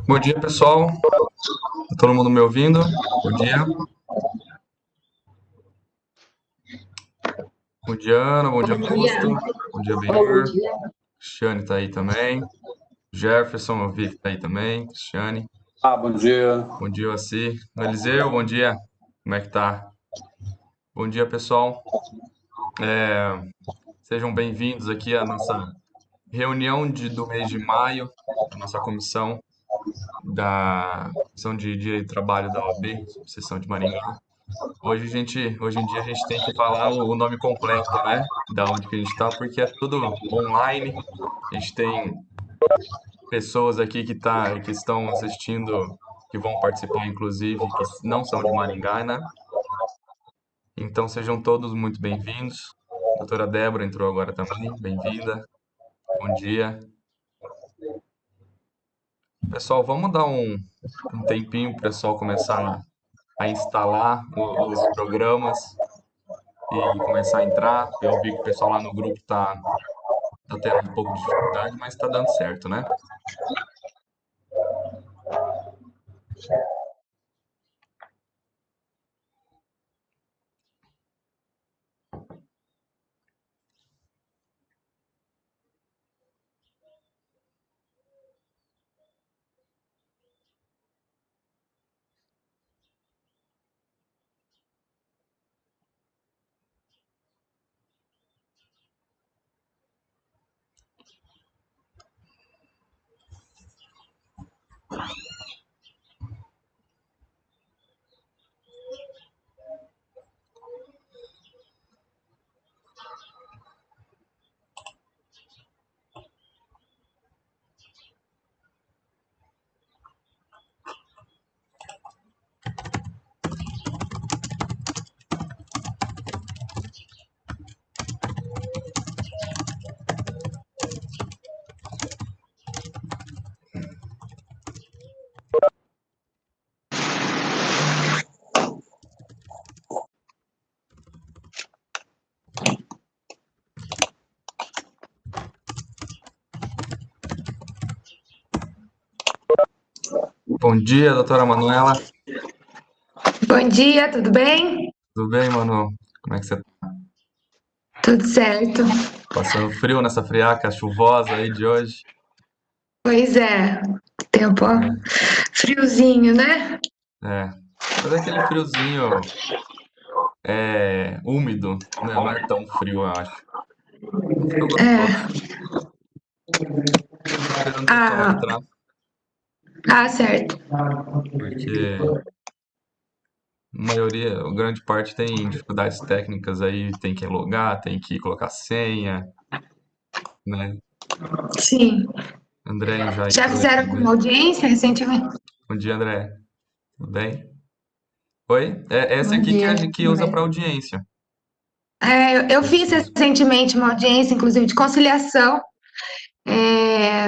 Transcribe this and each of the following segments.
Bom dia, pessoal. Tá todo mundo me ouvindo? Bom dia. Bom dia, Ana. Bom dia, Augusto. Bom dia, Benhur. Cristiane tá aí também. Jefferson, eu vi que tá aí também. Cristiane. Bom dia. Bom dia, Ossi. Eliseu, bom dia. Como é que tá? Bom dia, pessoal. Sejam bem-vindos aqui à nossa reunião do mês de maio, a nossa comissão de Direito do Trabalho da OAB, seção de Maringá. Hoje em dia a gente tem que falar o nome completo, né? Da onde que a gente está, porque é tudo online. A gente tem pessoas aqui que estão assistindo, que vão participar, inclusive, que não são de Maringá, né? Então sejam todos muito bem-vindos. A doutora Débora entrou agora também, bem-vinda. Bom dia. Pessoal, vamos dar um tempinho para o pessoal começar a instalar os programas e começar a entrar. Eu vi que o pessoal lá no grupo tá tendo um pouco de dificuldade, mas tá dando certo, né? Bom dia, doutora Manuela. Bom dia, tudo bem? Tudo bem, Manu? Como é que você tá? Tudo certo. Passando frio nessa friaca chuvosa aí de hoje? Pois é, tempo friozinho, né? É. Mas é aquele friozinho úmido, né? Não é tão frio, eu acho. Um frio gostoso. É. Tô esperando o pessoal Ah, entrar, certo. porque a maioria, a grande parte tem dificuldades técnicas aí, tem que logar, tem que colocar senha, né? Sim. André já Já entrou aí fizeram com também. audiência recentemente? Bom dia, André. Tudo bem? Oi? É essa Bom aqui que a dia, gente que tudo usa bem. para audiência. Eu fiz recentemente uma audiência, inclusive, de conciliação. É,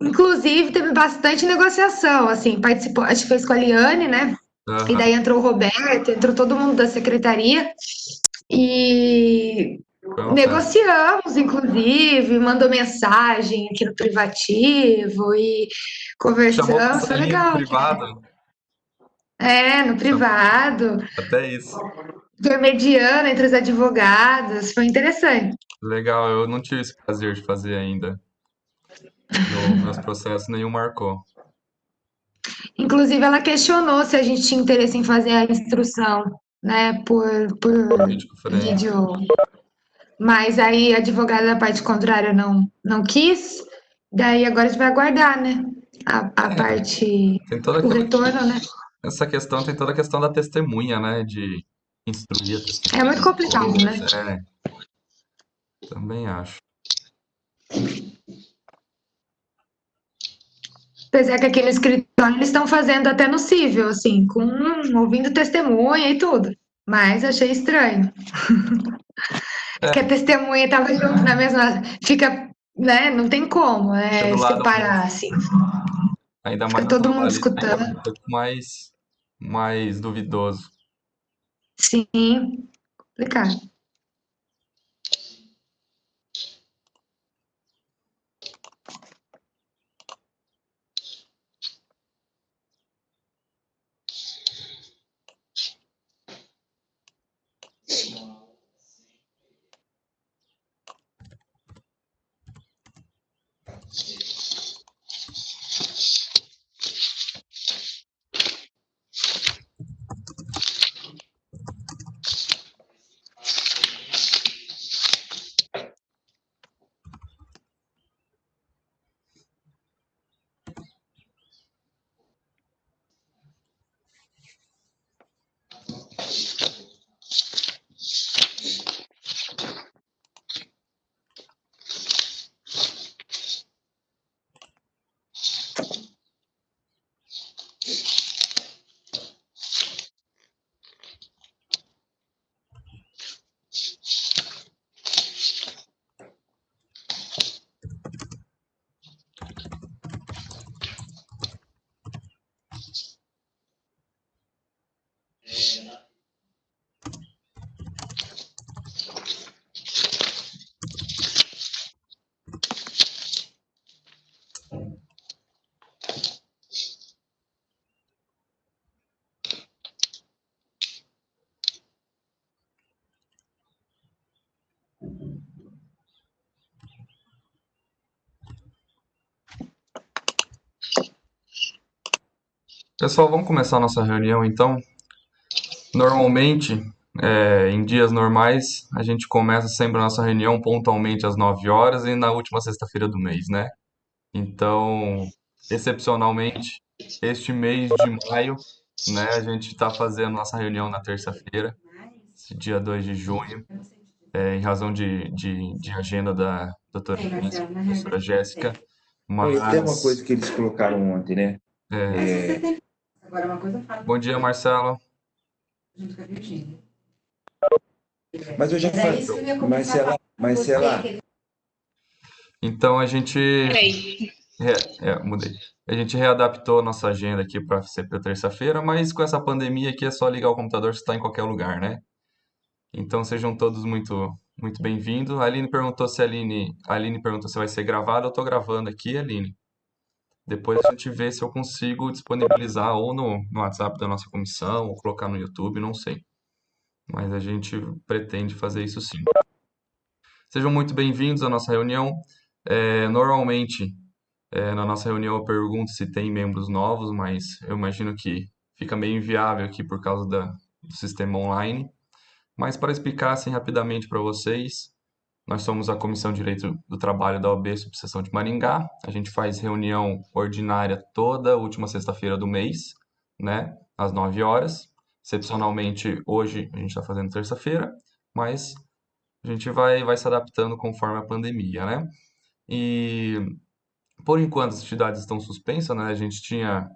inclusive, teve bastante negociação, assim, participou, acho que fez com a Liane, né? E Aham. daí entrou o Roberto, entrou todo mundo da secretaria. E Foi uma festa. negociamos, inclusive, mandou mensagem aqui no privativo e Chamou pra conversamos, foi sair no legal. privado. No Chamou privado, até isso. intermediando entre os advogados, foi interessante. Legal, eu não tive esse prazer de fazer ainda. Meus processos nenhum marcou. Inclusive, ela questionou se a gente tinha interesse em fazer a instrução, né, por Por videoconferência. vídeo, mas aí a advogada da parte contrária não quis, daí agora a gente vai aguardar, né, a É, parte, tem toda o aquela, retorno, né. essa questão, tem toda a questão da testemunha, né? De instruir a É muito testemunha complicado, depois. né? Também acho. Apesar que aqui no escritório eles estão fazendo até no cível, assim, com ouvindo testemunha e tudo. Mas achei estranho. É, Que a testemunha estava junto na mesma. Fica, né? Não tem como fica do lado separar, mesmo. assim. Ainda Fica mais na todo mundo trabalhista, fica escutando. um pouco mais. mais duvidoso. Sim, complicado. Pessoal, vamos começar a nossa reunião então. Normalmente, em dias normais, a gente começa sempre a nossa reunião pontualmente às 9 horas e na última sexta-feira do mês, né? Então, excepcionalmente, este mês de maio, né, a gente está fazendo nossa reunião na terça-feira, esse dia 2 de junho, em razão de agenda da doutora Jéssica, professora Jéssica, Oi, tem uma mas, coisa que eles colocaram ontem, né? é, Agora, uma coisa fala bom dia, Marcelo. junto com a Virgínia. Mas eu já Mas é falei, isso que eu ia mas se começar a falar ela, com mas se você, ela, que Então, a gente, mudei. A gente readaptou a nossa agenda aqui para ser para terça-feira, mas com essa pandemia aqui é só ligar o computador, você está em qualquer lugar, né? Então sejam todos muito bem-vindos. A Aline perguntou se vai ser gravado. Eu estou gravando aqui, Aline. Depois a gente vê se eu consigo disponibilizar ou no WhatsApp da nossa comissão, ou colocar no YouTube, não sei. Mas a gente pretende fazer isso sim. Sejam muito bem-vindos à nossa reunião. Normalmente, na nossa reunião eu pergunto se tem membros novos, mas eu imagino que fica meio inviável aqui por causa do sistema online. Mas para explicar assim rapidamente para vocês, nós somos a Comissão de Direito do Trabalho da OAB Subseção de Maringá. A gente faz reunião ordinária toda última sexta-feira do mês, né, às 9 horas. Excepcionalmente, hoje a gente está fazendo terça-feira, mas a gente vai se adaptando conforme a pandemia, né? E por enquanto as atividades estão suspensas, né? A gente tinha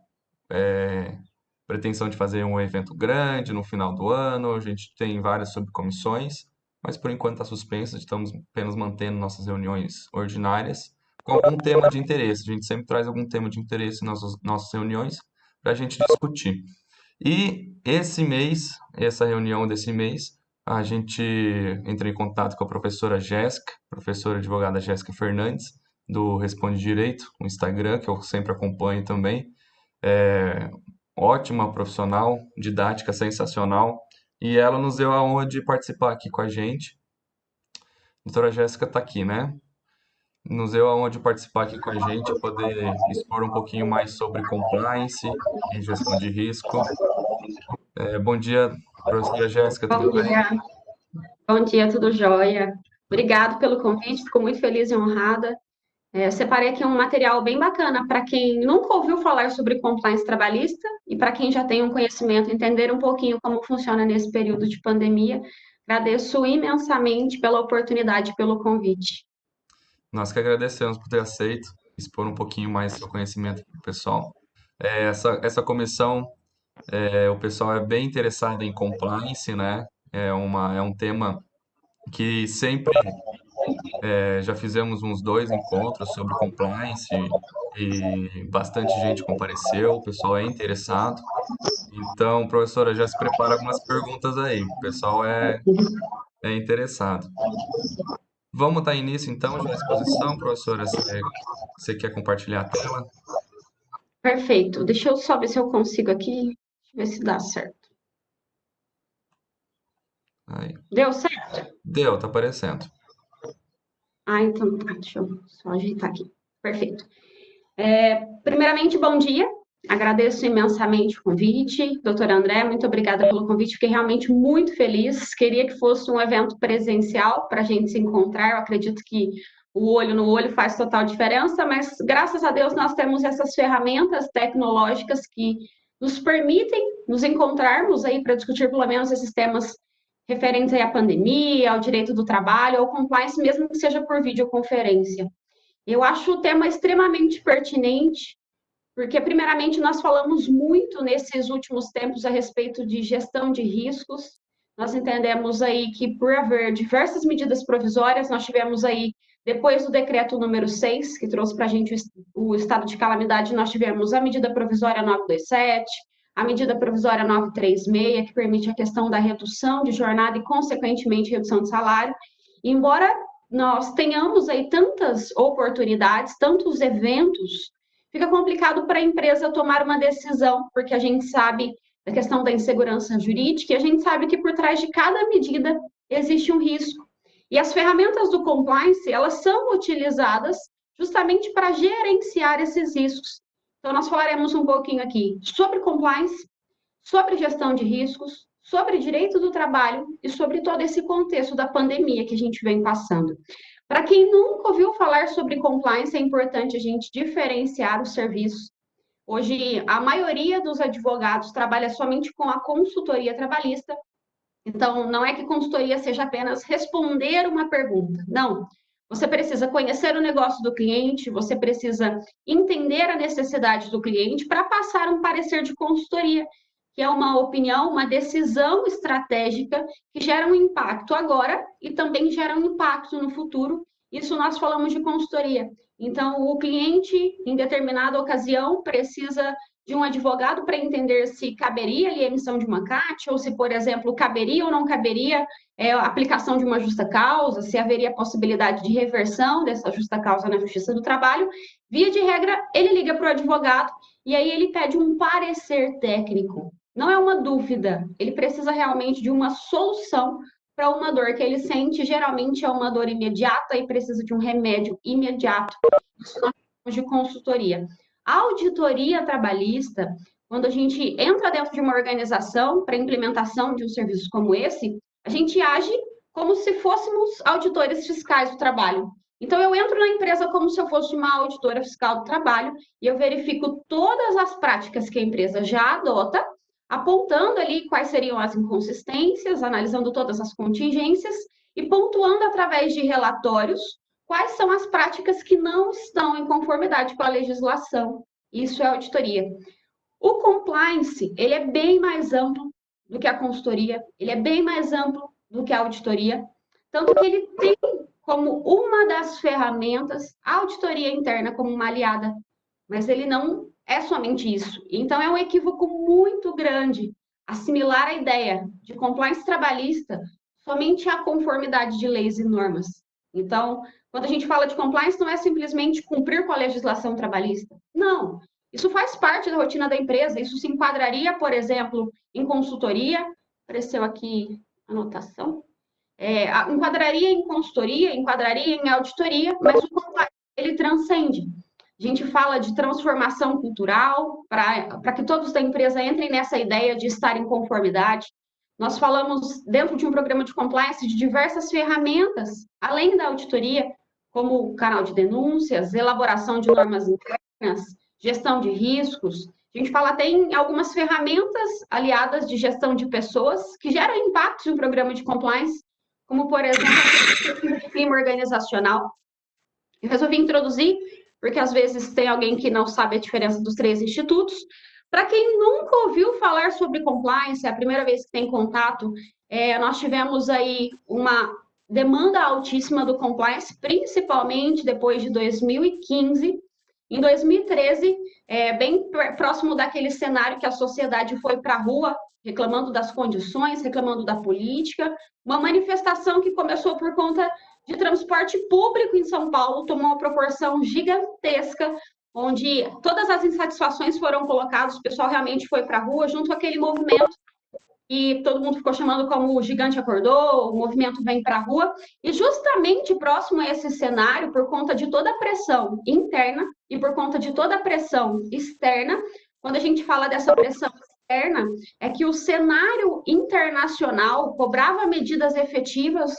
é, pretensão de fazer um evento grande no final do ano, a gente tem várias subcomissões, mas por enquanto está suspenso, estamos apenas mantendo nossas reuniões ordinárias com algum tema de interesse. A gente sempre traz algum tema de interesse nas nossas reuniões para a gente discutir. E esse mês, essa reunião desse mês, a gente entrou em contato com a professora Jéssica, professora advogada Jéssica Fernandes, do Responde Direito, o Instagram, que eu sempre acompanho também. É, ótima profissional, didática sensacional, e ela nos deu a honra de participar aqui com a gente. A doutora Jéssica está aqui, né? Nos deu a honra de participar aqui com a gente, poder expor um pouquinho mais sobre compliance e gestão de risco. Bom dia, professora Jéssica, Bom tudo bem? dia, bom dia, tudo jóia. Obrigado pelo convite, fico muito feliz e honrada. Separei aqui um material bem bacana para quem nunca ouviu falar sobre compliance trabalhista e para quem já tem um conhecimento, entender um pouquinho como funciona nesse período de pandemia. Agradeço imensamente pela oportunidade, pelo convite. Nós que agradecemos por ter aceito, expor um pouquinho mais do seu conhecimento para o pessoal. Essa comissão, o pessoal é bem interessado em compliance, né? É um tema que sempre Já fizemos uns 2 encontros sobre compliance e bastante gente compareceu, o pessoal é interessado. Então, professora, já se prepara algumas perguntas aí, o pessoal é interessado. Vamos dar início então já à exposição, professora? Você quer compartilhar a tela? Perfeito. Deixa eu só ver se eu consigo aqui. Deixa eu ver se dá certo. Aí. Deu certo? Deu, tá aparecendo. Então tá. Deixa eu só ajeitar aqui. Perfeito. Primeiramente, bom dia. Agradeço imensamente o convite. Doutora André, muito obrigada pelo convite. Fiquei realmente muito feliz. Queria que fosse um evento presencial para a gente se encontrar. Eu acredito que o olho no olho faz total diferença, mas graças a Deus nós temos essas ferramentas tecnológicas que nos permitem nos encontrarmos aí para discutir pelo menos esses temas referentes aí à pandemia, ao direito do trabalho, ao compliance, mesmo que seja por videoconferência. Eu acho o tema extremamente pertinente, porque, primeiramente, nós falamos muito nesses últimos tempos a respeito de gestão de riscos. Nós entendemos aí que, por haver diversas medidas provisórias, nós tivemos aí, depois do decreto número 6, que trouxe para a gente o estado de calamidade, nós tivemos a medida provisória 927, a medida provisória 936, que permite a questão da redução de jornada e, consequentemente, redução de salário. E, embora nós tenhamos aí tantas oportunidades, tantos eventos, fica complicado para a empresa tomar uma decisão, porque a gente sabe da questão da insegurança jurídica e a gente sabe que por trás de cada medida existe um risco. E as ferramentas do compliance, elas são utilizadas justamente para gerenciar esses riscos. Então, nós falaremos um pouquinho aqui sobre compliance, sobre gestão de riscos, sobre direito do trabalho e sobre todo esse contexto da pandemia que a gente vem passando. Para quem nunca ouviu falar sobre compliance, é importante a gente diferenciar os serviços. Hoje, a maioria dos advogados trabalha somente com a consultoria trabalhista. Então, não é que consultoria seja apenas responder uma pergunta. Não. Você precisa conhecer o negócio do cliente, você precisa entender a necessidade do cliente para passar um parecer de consultoria, que é uma opinião, uma decisão estratégica que gera um impacto agora e também gera um impacto no futuro. Isso nós falamos de consultoria. Então, o cliente, em determinada ocasião, precisa de um advogado para entender se caberia ali a emissão de uma CAT, ou se, por exemplo, caberia ou não caberia a aplicação de uma justa causa, se haveria possibilidade de reversão dessa justa causa na Justiça do Trabalho. Via de regra, ele liga para o advogado e aí ele pede um parecer técnico. Não é uma dúvida, ele precisa realmente de uma solução para uma dor que ele sente, geralmente é uma dor imediata e precisa de um remédio imediato. Isso nós chamamos de consultoria. A auditoria trabalhista, quando a gente entra dentro de uma organização para implementação de um serviço como esse, a gente age como se fôssemos auditores fiscais do trabalho. Então, eu entro na empresa como se eu fosse uma auditora fiscal do trabalho e eu verifico todas as práticas que a empresa já adota, apontando ali quais seriam as inconsistências, analisando todas as contingências e pontuando através de relatórios quais são as práticas que não estão em conformidade com a legislação. Isso é auditoria. O compliance, ele é bem mais amplo do que a consultoria, ele é bem mais amplo do que a auditoria, tanto que ele tem como uma das ferramentas a auditoria interna como uma aliada, mas ele não é somente isso. Então, é um equívoco muito grande assimilar a ideia de compliance trabalhista somente à conformidade de leis e normas. Então, quando a gente fala de compliance, não é simplesmente cumprir com a legislação trabalhista. Não, isso faz parte da rotina da empresa, isso se enquadraria, por exemplo, em consultoria, apareceu aqui a anotação, enquadraria em consultoria, enquadraria em auditoria, mas o compliance, ele transcende. A gente fala de transformação cultural, para que todos da empresa entrem nessa ideia de estar em conformidade. Nós falamos, dentro de um programa de compliance, de diversas ferramentas, além da auditoria, como canal de denúncias, elaboração de normas internas, gestão de riscos. A gente fala até em algumas ferramentas aliadas de gestão de pessoas que geram impactos no programa de compliance, como, por exemplo, o clima organizacional. Eu resolvi introduzir, porque às vezes tem alguém que não sabe a diferença dos 3 institutos. Para quem nunca ouviu falar sobre compliance, é a primeira vez que tem contato, nós tivemos aí uma demanda altíssima do compliance, principalmente depois de 2015. Em 2013, bem próximo daquele cenário que a sociedade foi para a rua, reclamando das condições, reclamando da política, uma manifestação que começou por conta de transporte público em São Paulo, tomou uma proporção gigantesca, onde todas as insatisfações foram colocadas, o pessoal realmente foi para a rua, junto com aquele movimento e todo mundo ficou chamando como o gigante acordou, o movimento vem para a rua, e justamente próximo a esse cenário, por conta de toda a pressão interna e por conta de toda a pressão externa, quando a gente fala dessa pressão externa, é que o cenário internacional cobrava medidas efetivas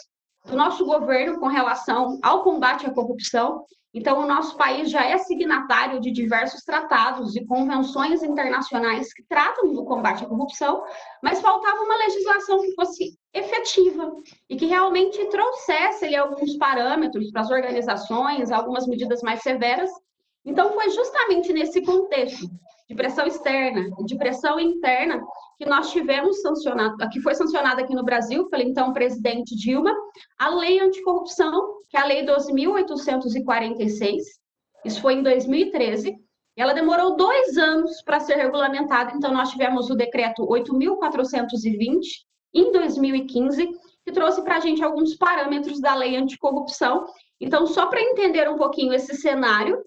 do nosso governo com relação ao combate à corrupção. Então, o nosso país já é signatário de diversos tratados e convenções internacionais que tratam do combate à corrupção, mas faltava uma legislação que fosse efetiva e que realmente trouxesse ali alguns parâmetros para as organizações, algumas medidas mais severas. Então, foi justamente nesse contexto de pressão externa e de pressão interna que nós tivemos que foi sancionada aqui no Brasil pelo então presidente Dilma, a Lei Anticorrupção, que é a Lei 2.846, isso foi em 2013, e ela demorou 2 anos para ser regulamentada, então nós tivemos o decreto 8.420, em 2015, que trouxe para a gente alguns parâmetros da Lei Anticorrupção. Então, só para entender um pouquinho esse cenário,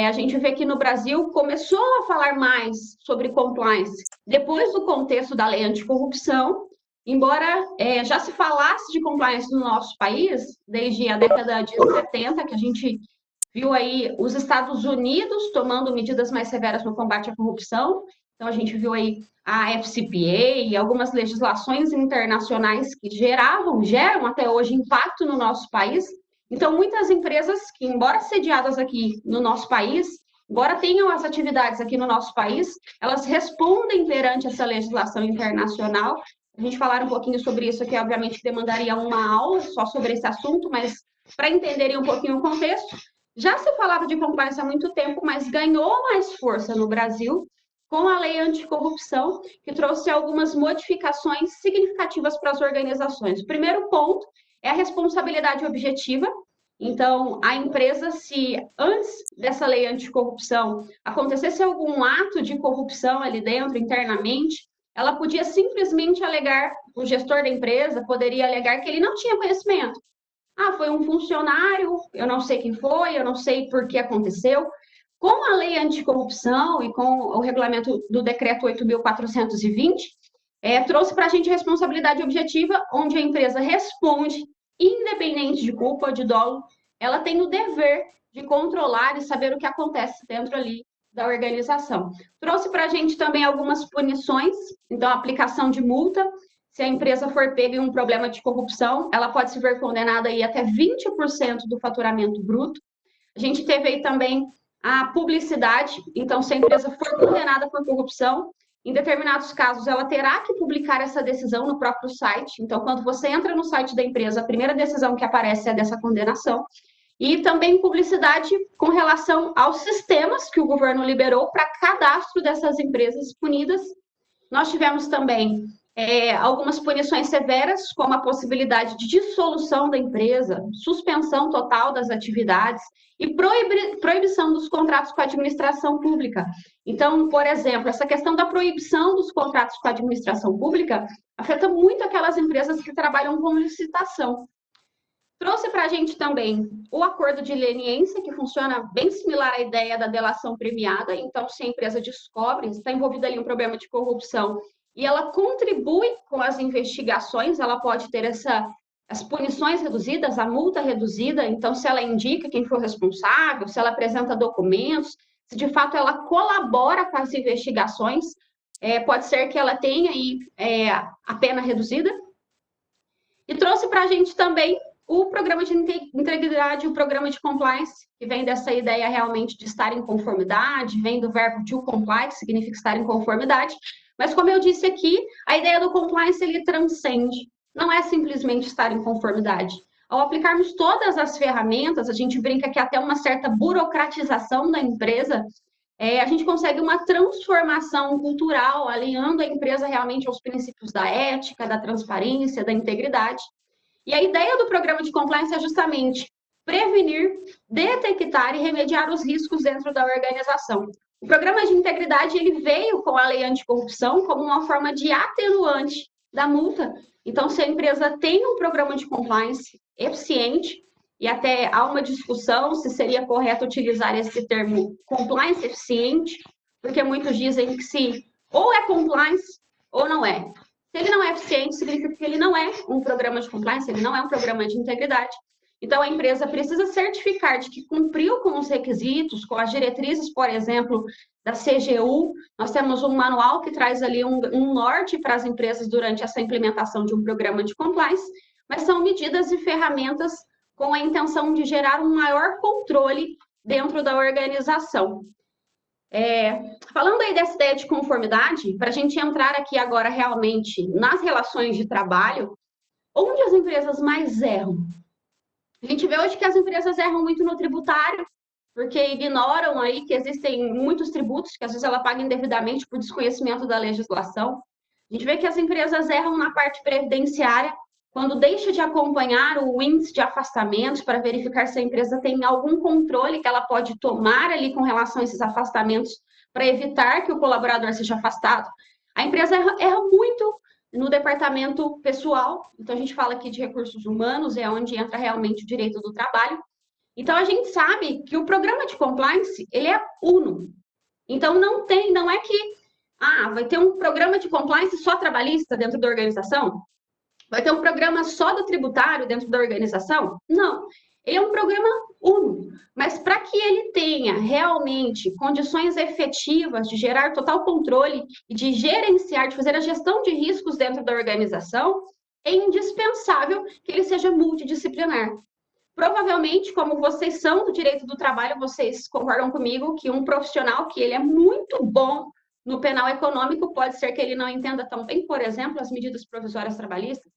a gente vê que no Brasil começou a falar mais sobre compliance depois do contexto da Lei Anticorrupção, embora já se falasse de compliance no nosso país desde a década de 70, que a gente viu aí os Estados Unidos tomando medidas mais severas no combate à corrupção. Então, a gente viu aí a FCPA e algumas legislações internacionais que geram até hoje impacto no nosso país. Então, muitas empresas que, embora sediadas aqui no nosso país, embora tenham as atividades aqui no nosso país, elas respondem perante essa legislação internacional. A gente falar um pouquinho sobre isso aqui, obviamente, demandaria uma aula só sobre esse assunto, mas para entenderem um pouquinho o contexto, já se falava de compliance há muito tempo, mas ganhou mais força no Brasil com a Lei Anticorrupção, que trouxe algumas modificações significativas para as organizações. O primeiro ponto é a responsabilidade objetiva. Então, a empresa, se antes dessa lei anticorrupção acontecesse algum ato de corrupção ali dentro, internamente, ela podia simplesmente alegar, o gestor da empresa poderia alegar que ele não tinha conhecimento. Ah, foi um funcionário, eu não sei quem foi, eu não sei por que aconteceu. Com a lei anticorrupção e com o regulamento do decreto 8.420, trouxe para a gente responsabilidade objetiva, onde a empresa responde, independente de culpa ou de dolo, ela tem o dever de controlar e saber o que acontece dentro ali da organização. Trouxe para a gente também algumas punições, então a aplicação de multa, se a empresa for pega em um problema de corrupção, ela pode se ver condenada aí até 20% do faturamento bruto. A gente teve aí também a publicidade, então se a empresa for condenada por corrupção, em determinados casos, ela terá que publicar essa decisão no próprio site. Então, quando você entra no site da empresa, a primeira decisão que aparece é dessa condenação. E também publicidade com relação aos sistemas que o governo liberou para cadastro dessas empresas punidas. Nós tivemos também algumas punições severas, como a possibilidade de dissolução da empresa, suspensão total das atividades e proibição dos contratos com a administração pública. Então, por exemplo, essa questão da proibição dos contratos com a administração pública afeta muito aquelas empresas que trabalham com licitação. Trouxe para a gente também o acordo de leniência, que funciona bem similar à ideia da delação premiada. Então, se a empresa descobre, está envolvida ali um problema de corrupção e ela contribui com as investigações, ela pode ter as punições reduzidas, a multa reduzida. Então, se ela indica quem foi responsável, se ela apresenta documentos, se de fato ela colabora com as investigações, pode ser que ela tenha aí a pena reduzida. E trouxe para a gente também o programa de integridade, o programa de compliance, que vem dessa ideia realmente de estar em conformidade, vem do verbo to comply, que significa estar em conformidade. Mas, como eu disse aqui, a ideia do compliance, ele transcende. Não é simplesmente estar em conformidade. Ao aplicarmos todas as ferramentas, a gente brinca que até uma certa burocratização da empresa, a gente consegue uma transformação cultural, alinhando a empresa realmente aos princípios da ética, da transparência, da integridade. E a ideia do programa de compliance é justamente prevenir, detectar e remediar os riscos dentro da organização. O programa de integridade ele veio com a lei anticorrupção como uma forma de atenuante da multa. Então, se a empresa tem um programa de compliance eficiente, e até há uma discussão se seria correto utilizar esse termo compliance eficiente, porque muitos dizem que se ou é compliance ou não é. Se ele não é eficiente, significa que ele não é um programa de compliance, ele não é um programa de integridade. Então, a empresa precisa certificar de que cumpriu com os requisitos, com as diretrizes, por exemplo, da CGU. Nós temos um manual que traz ali um norte para as empresas durante essa implementação de um programa de compliance, mas são medidas e ferramentas com a intenção de gerar um maior controle dentro da organização. Falando aí dessa ideia de conformidade, para a gente entrar aqui agora realmente nas relações de trabalho, onde as empresas mais erram? A gente vê hoje que as empresas erram muito no tributário, porque ignoram aí que existem muitos tributos que às vezes ela paga indevidamente por desconhecimento da legislação. A gente vê que as empresas erram na parte previdenciária, quando deixa de acompanhar o índice de afastamentos para verificar se a empresa tem algum controle que ela pode tomar ali com relação a esses afastamentos para evitar que o colaborador seja afastado. A empresa erra muito no departamento pessoal, então a gente fala aqui de recursos humanos, é onde entra realmente o direito do trabalho. Então a gente sabe que o programa de compliance, ele é uno. Então não é que vai ter um programa de compliance só trabalhista dentro da organização? Vai ter um programa só do tributário dentro da organização? Não. Ele é um programa uno, mas para que ele tenha realmente condições efetivas de gerar total controle e de gerenciar, de fazer a gestão de riscos dentro da organização, é indispensável que ele seja multidisciplinar. Provavelmente, como vocês são do direito do trabalho, vocês concordam comigo que um profissional que ele é muito bom no penal econômico, pode ser que ele não entenda tão bem, por exemplo, as medidas provisórias trabalhistas.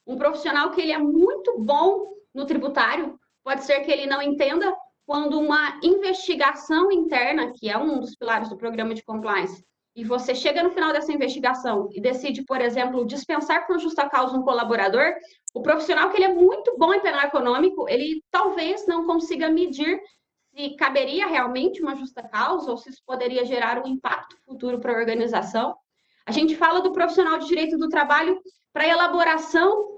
Um profissional que ele é muito bom no tributário, pode ser que ele não entenda quando uma investigação interna, que é um dos pilares do programa de compliance, e você chega no final dessa investigação e decide, por exemplo, dispensar por justa causa um colaborador, o profissional que ele é muito bom em penal econômico, ele talvez não consiga medir se caberia realmente uma justa causa ou se isso poderia gerar um impacto futuro para a organização. A gente fala do profissional de direito do trabalho para a elaboração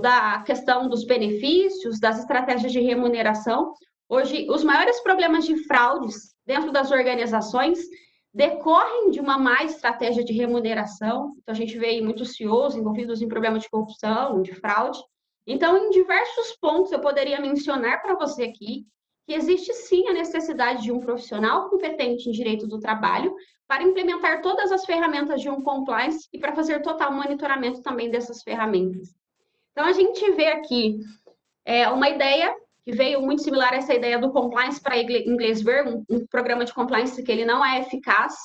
da questão dos benefícios, das estratégias de remuneração. Hoje, os maiores problemas de fraudes dentro das organizações decorrem de uma má estratégia de remuneração. Então, a gente vê aí muitos CEOs envolvidos em problemas de corrupção, de fraude. Então, em diversos pontos, eu poderia mencionar para você aqui que existe sim a necessidade de um profissional competente em direito do trabalho para implementar todas as ferramentas de um compliance e para fazer total monitoramento também dessas ferramentas. Então, a gente vê aqui uma ideia que veio muito similar a essa ideia do compliance para inglês ver, um programa de compliance que ele não é eficaz.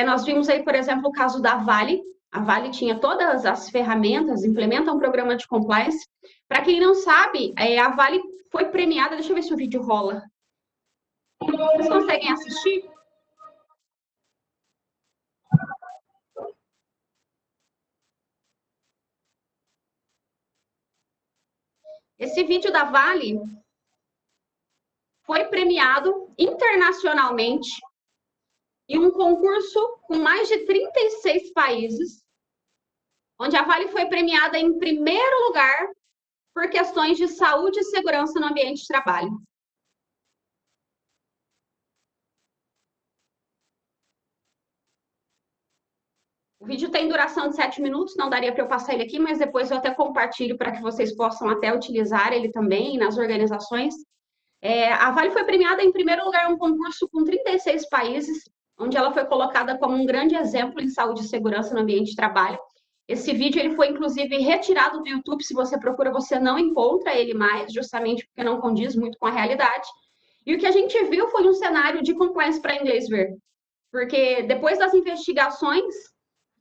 Nós vimos aí, por exemplo, o caso da Vale. A Vale tinha todas as ferramentas, implementa um programa de compliance. Para quem não sabe, a Vale foi premiada, deixa eu ver se o vídeo rola. Vocês conseguem assistir? Esse vídeo da Vale foi premiado internacionalmente em um concurso com mais de 36 países, onde a Vale foi premiada em primeiro lugar por questões de saúde e segurança no ambiente de trabalho. O vídeo tem duração de 7 minutos, não daria para eu passar ele aqui, mas depois eu até compartilho para que vocês possam até utilizar ele também nas organizações. A Vale foi premiada em primeiro lugar em um concurso com 36 países, onde ela foi colocada como um grande exemplo em saúde e segurança no ambiente de trabalho. Esse vídeo ele foi, inclusive, retirado do YouTube. Se você procura, você não encontra ele mais, justamente porque não condiz muito com a realidade. E o que a gente viu foi um cenário de compliance para inglês ver. Porque depois das investigações,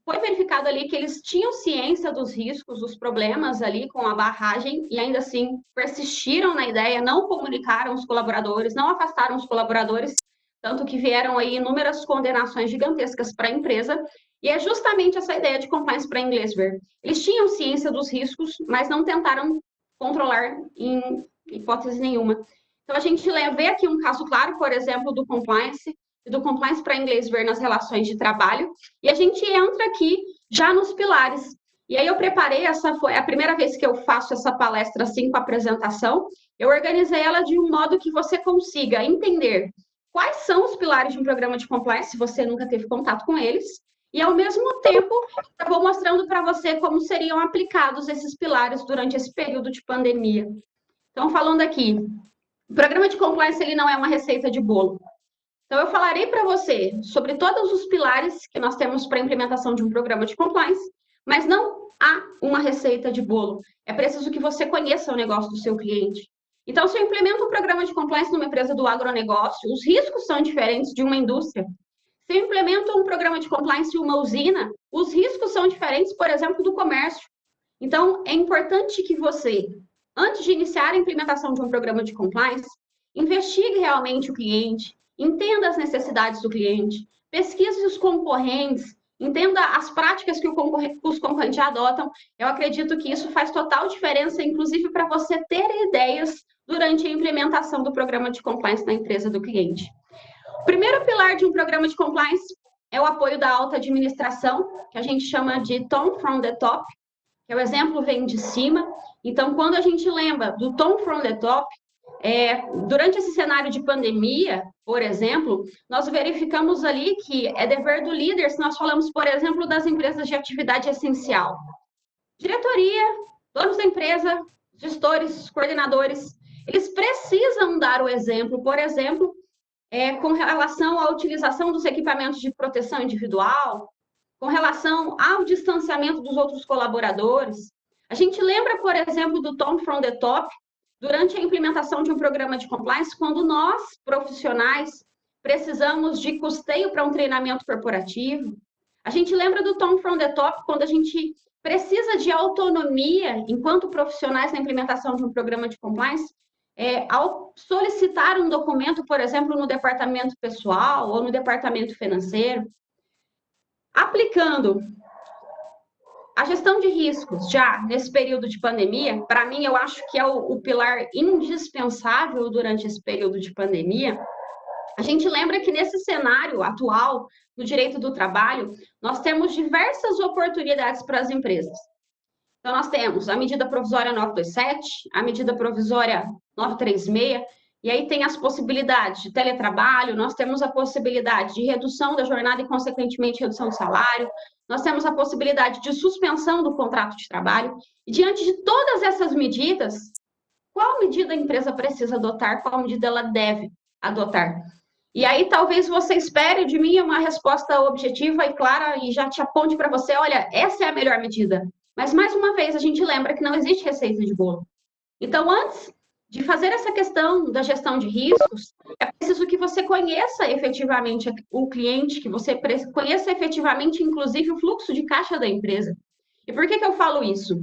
foi verificado ali que eles tinham ciência dos riscos, dos problemas ali com a barragem e ainda assim persistiram na ideia, não comunicaram os colaboradores, não afastaram os colaboradores, tanto que vieram aí inúmeras condenações gigantescas para a empresa. E é justamente essa ideia de compliance para inglês ver. Eles tinham ciência dos riscos, mas não tentaram controlar em hipótese nenhuma. Então, a gente vê aqui um caso claro, por exemplo, do compliance para inglês ver nas relações de trabalho, e a gente entra aqui já nos pilares. E aí eu preparei, essa foi a primeira vez que eu faço essa palestra assim com a apresentação, eu organizei ela de um modo que você consiga entender quais são os pilares de um programa de compliance, se você nunca teve contato com eles, e ao mesmo tempo eu vou mostrando para você como seriam aplicados esses pilares durante esse período de pandemia. Então, falando aqui, o programa de compliance ele não é uma receita de bolo. Então, eu falarei para você sobre todos os pilares que nós temos para a implementação de um programa de compliance, mas não há uma receita de bolo. É preciso que você conheça o negócio do seu cliente. Então, se eu implemento um programa de compliance numa empresa do agronegócio, os riscos são diferentes de uma indústria. Se eu implemento um programa de compliance em uma usina, os riscos são diferentes, por exemplo, do comércio. Então, é importante que você, antes de iniciar a implementação de um programa de compliance, investigue realmente o cliente, entenda as necessidades do cliente, pesquise os concorrentes, entenda as práticas que os concorrentes adotam. Eu acredito que isso faz total diferença, inclusive para você ter ideias durante a implementação do programa de compliance na empresa do cliente. O primeiro pilar de um programa de compliance é o apoio da alta administração, que a gente chama de Tom from the Top, que é o exemplo vem de cima. Então, quando a gente lembra do Tom from the Top, durante esse cenário de pandemia, por exemplo, nós verificamos ali que é dever do líder se nós falamos, por exemplo, das empresas de atividade essencial. Diretoria, donos da empresa, gestores, coordenadores, eles precisam dar o exemplo, por exemplo, com relação à utilização dos equipamentos de proteção individual, com relação ao distanciamento dos outros colaboradores. A gente lembra, por exemplo, do Tom from the Top, durante a implementação de um programa de compliance, quando nós, profissionais, precisamos de custeio para um treinamento corporativo. A gente lembra do Tom from the Top, quando a gente precisa de autonomia, enquanto profissionais, na implementação de um programa de compliance, ao solicitar um documento, por exemplo, no departamento pessoal ou no departamento financeiro. Aplicando a gestão de riscos já nesse período de pandemia, para mim, eu acho que é o pilar indispensável durante esse período de pandemia. A gente lembra que nesse cenário atual, no direito do trabalho, nós temos diversas oportunidades para as empresas. Então, nós temos a medida provisória 927, a medida provisória 936, e aí tem as possibilidades de teletrabalho, nós temos a possibilidade de redução da jornada e, consequentemente, redução do salário, nós temos a possibilidade de suspensão do contrato de trabalho. E, diante de todas essas medidas, qual medida a empresa precisa adotar, qual medida ela deve adotar? E aí, talvez você espere de mim uma resposta objetiva e clara e já te aponte para você, olha, essa é a melhor medida. Mas, mais uma vez, a gente lembra que não existe receita de bolo. Então, antes de fazer essa questão da gestão de riscos, é preciso que você conheça efetivamente o cliente, que você conheça efetivamente, inclusive, o fluxo de caixa da empresa. E por que eu falo isso?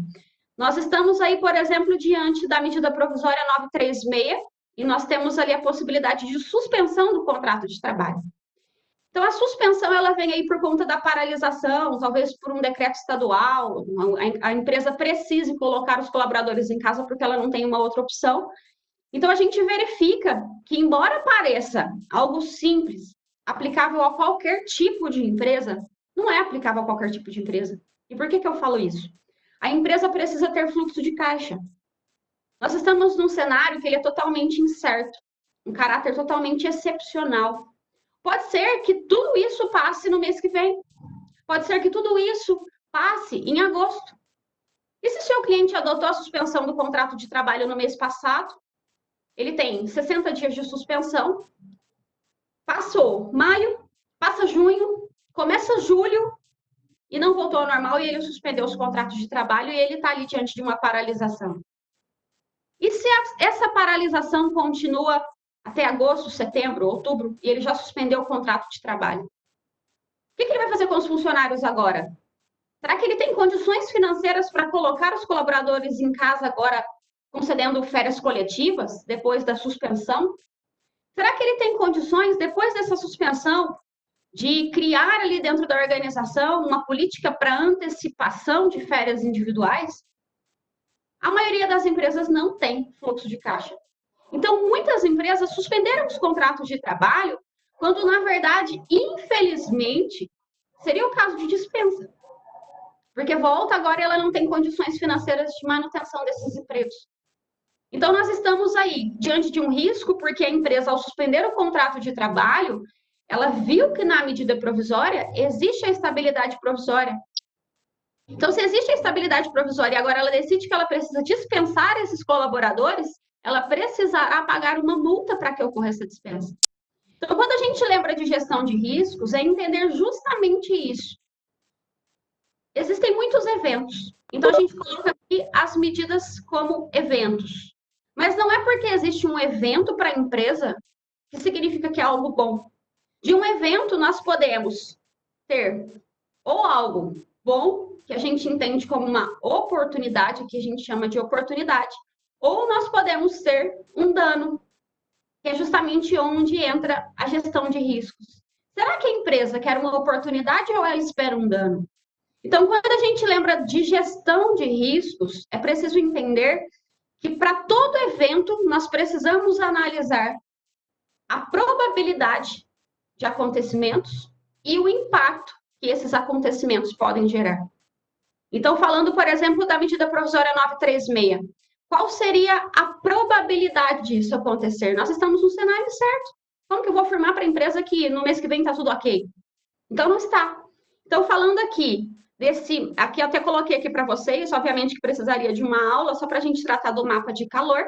Nós estamos aí, por exemplo, diante da medida provisória 936, e nós temos ali a possibilidade de suspensão do contrato de trabalho. Então, a suspensão, ela vem aí por conta da paralisação, talvez por um decreto estadual, a empresa precise colocar os colaboradores em casa porque ela não tem uma outra opção. Então, a gente verifica que, embora pareça algo simples, aplicável a qualquer tipo de empresa, não é aplicável a qualquer tipo de empresa. E por que eu falo isso? A empresa precisa ter fluxo de caixa. Nós estamos num cenário que ele é totalmente incerto, um caráter totalmente excepcional. Pode ser que tudo isso passe no mês que vem. Pode ser que tudo isso passe em agosto. E se o seu cliente adotou a suspensão do contrato de trabalho no mês passado, ele tem 60 dias de suspensão, passou maio, passa junho, começa julho e não voltou ao normal e ele suspendeu os contratos de trabalho e ele está ali diante de uma paralisação. E se essa paralisação continua até agosto, setembro, outubro, e ele já suspendeu o contrato de trabalho? O que ele vai fazer com os funcionários agora? Será que ele tem condições financeiras para colocar os colaboradores em casa agora, concedendo férias coletivas, depois da suspensão? Será que ele tem condições, depois dessa suspensão, de criar ali dentro da organização uma política para antecipação de férias individuais, a maioria das empresas não tem fluxo de caixa. Então, muitas empresas suspenderam os contratos de trabalho, quando, na verdade, infelizmente, seria o caso de dispensa. Porque volta agora e ela não tem condições financeiras de manutenção desses empregos. Então, nós estamos aí diante de um risco, porque a empresa, ao suspender o contrato de trabalho, ela viu que na medida provisória existe a estabilidade provisória. Então, se existe a estabilidade provisória e agora ela decide que ela precisa dispensar esses colaboradores, ela precisará pagar uma multa para que ocorra essa dispensa. Então, quando a gente lembra de gestão de riscos, é entender justamente isso. Existem muitos eventos. Então, a gente coloca aqui as medidas como eventos. Mas não é porque existe um evento para a empresa que significa que é algo bom. De um evento, nós podemos ter ou algo bom, que a gente entende como uma oportunidade, que a gente chama de oportunidade, ou nós podemos ter um dano, que é justamente onde entra a gestão de riscos. Será que a empresa quer uma oportunidade ou ela espera um dano? Então, quando a gente lembra de gestão de riscos, é preciso entender que para todo evento nós precisamos analisar a probabilidade de acontecimentos e o impacto que esses acontecimentos podem gerar. Então, falando, por exemplo, da medida provisória 936, qual seria a probabilidade disso acontecer? Nós estamos no cenário certo. Como que eu vou afirmar para a empresa que no mês que vem está tudo ok? Então, não está. Então, falando aqui aqui eu até coloquei aqui para vocês, obviamente que precisaria de uma aula só para a gente tratar do mapa de calor,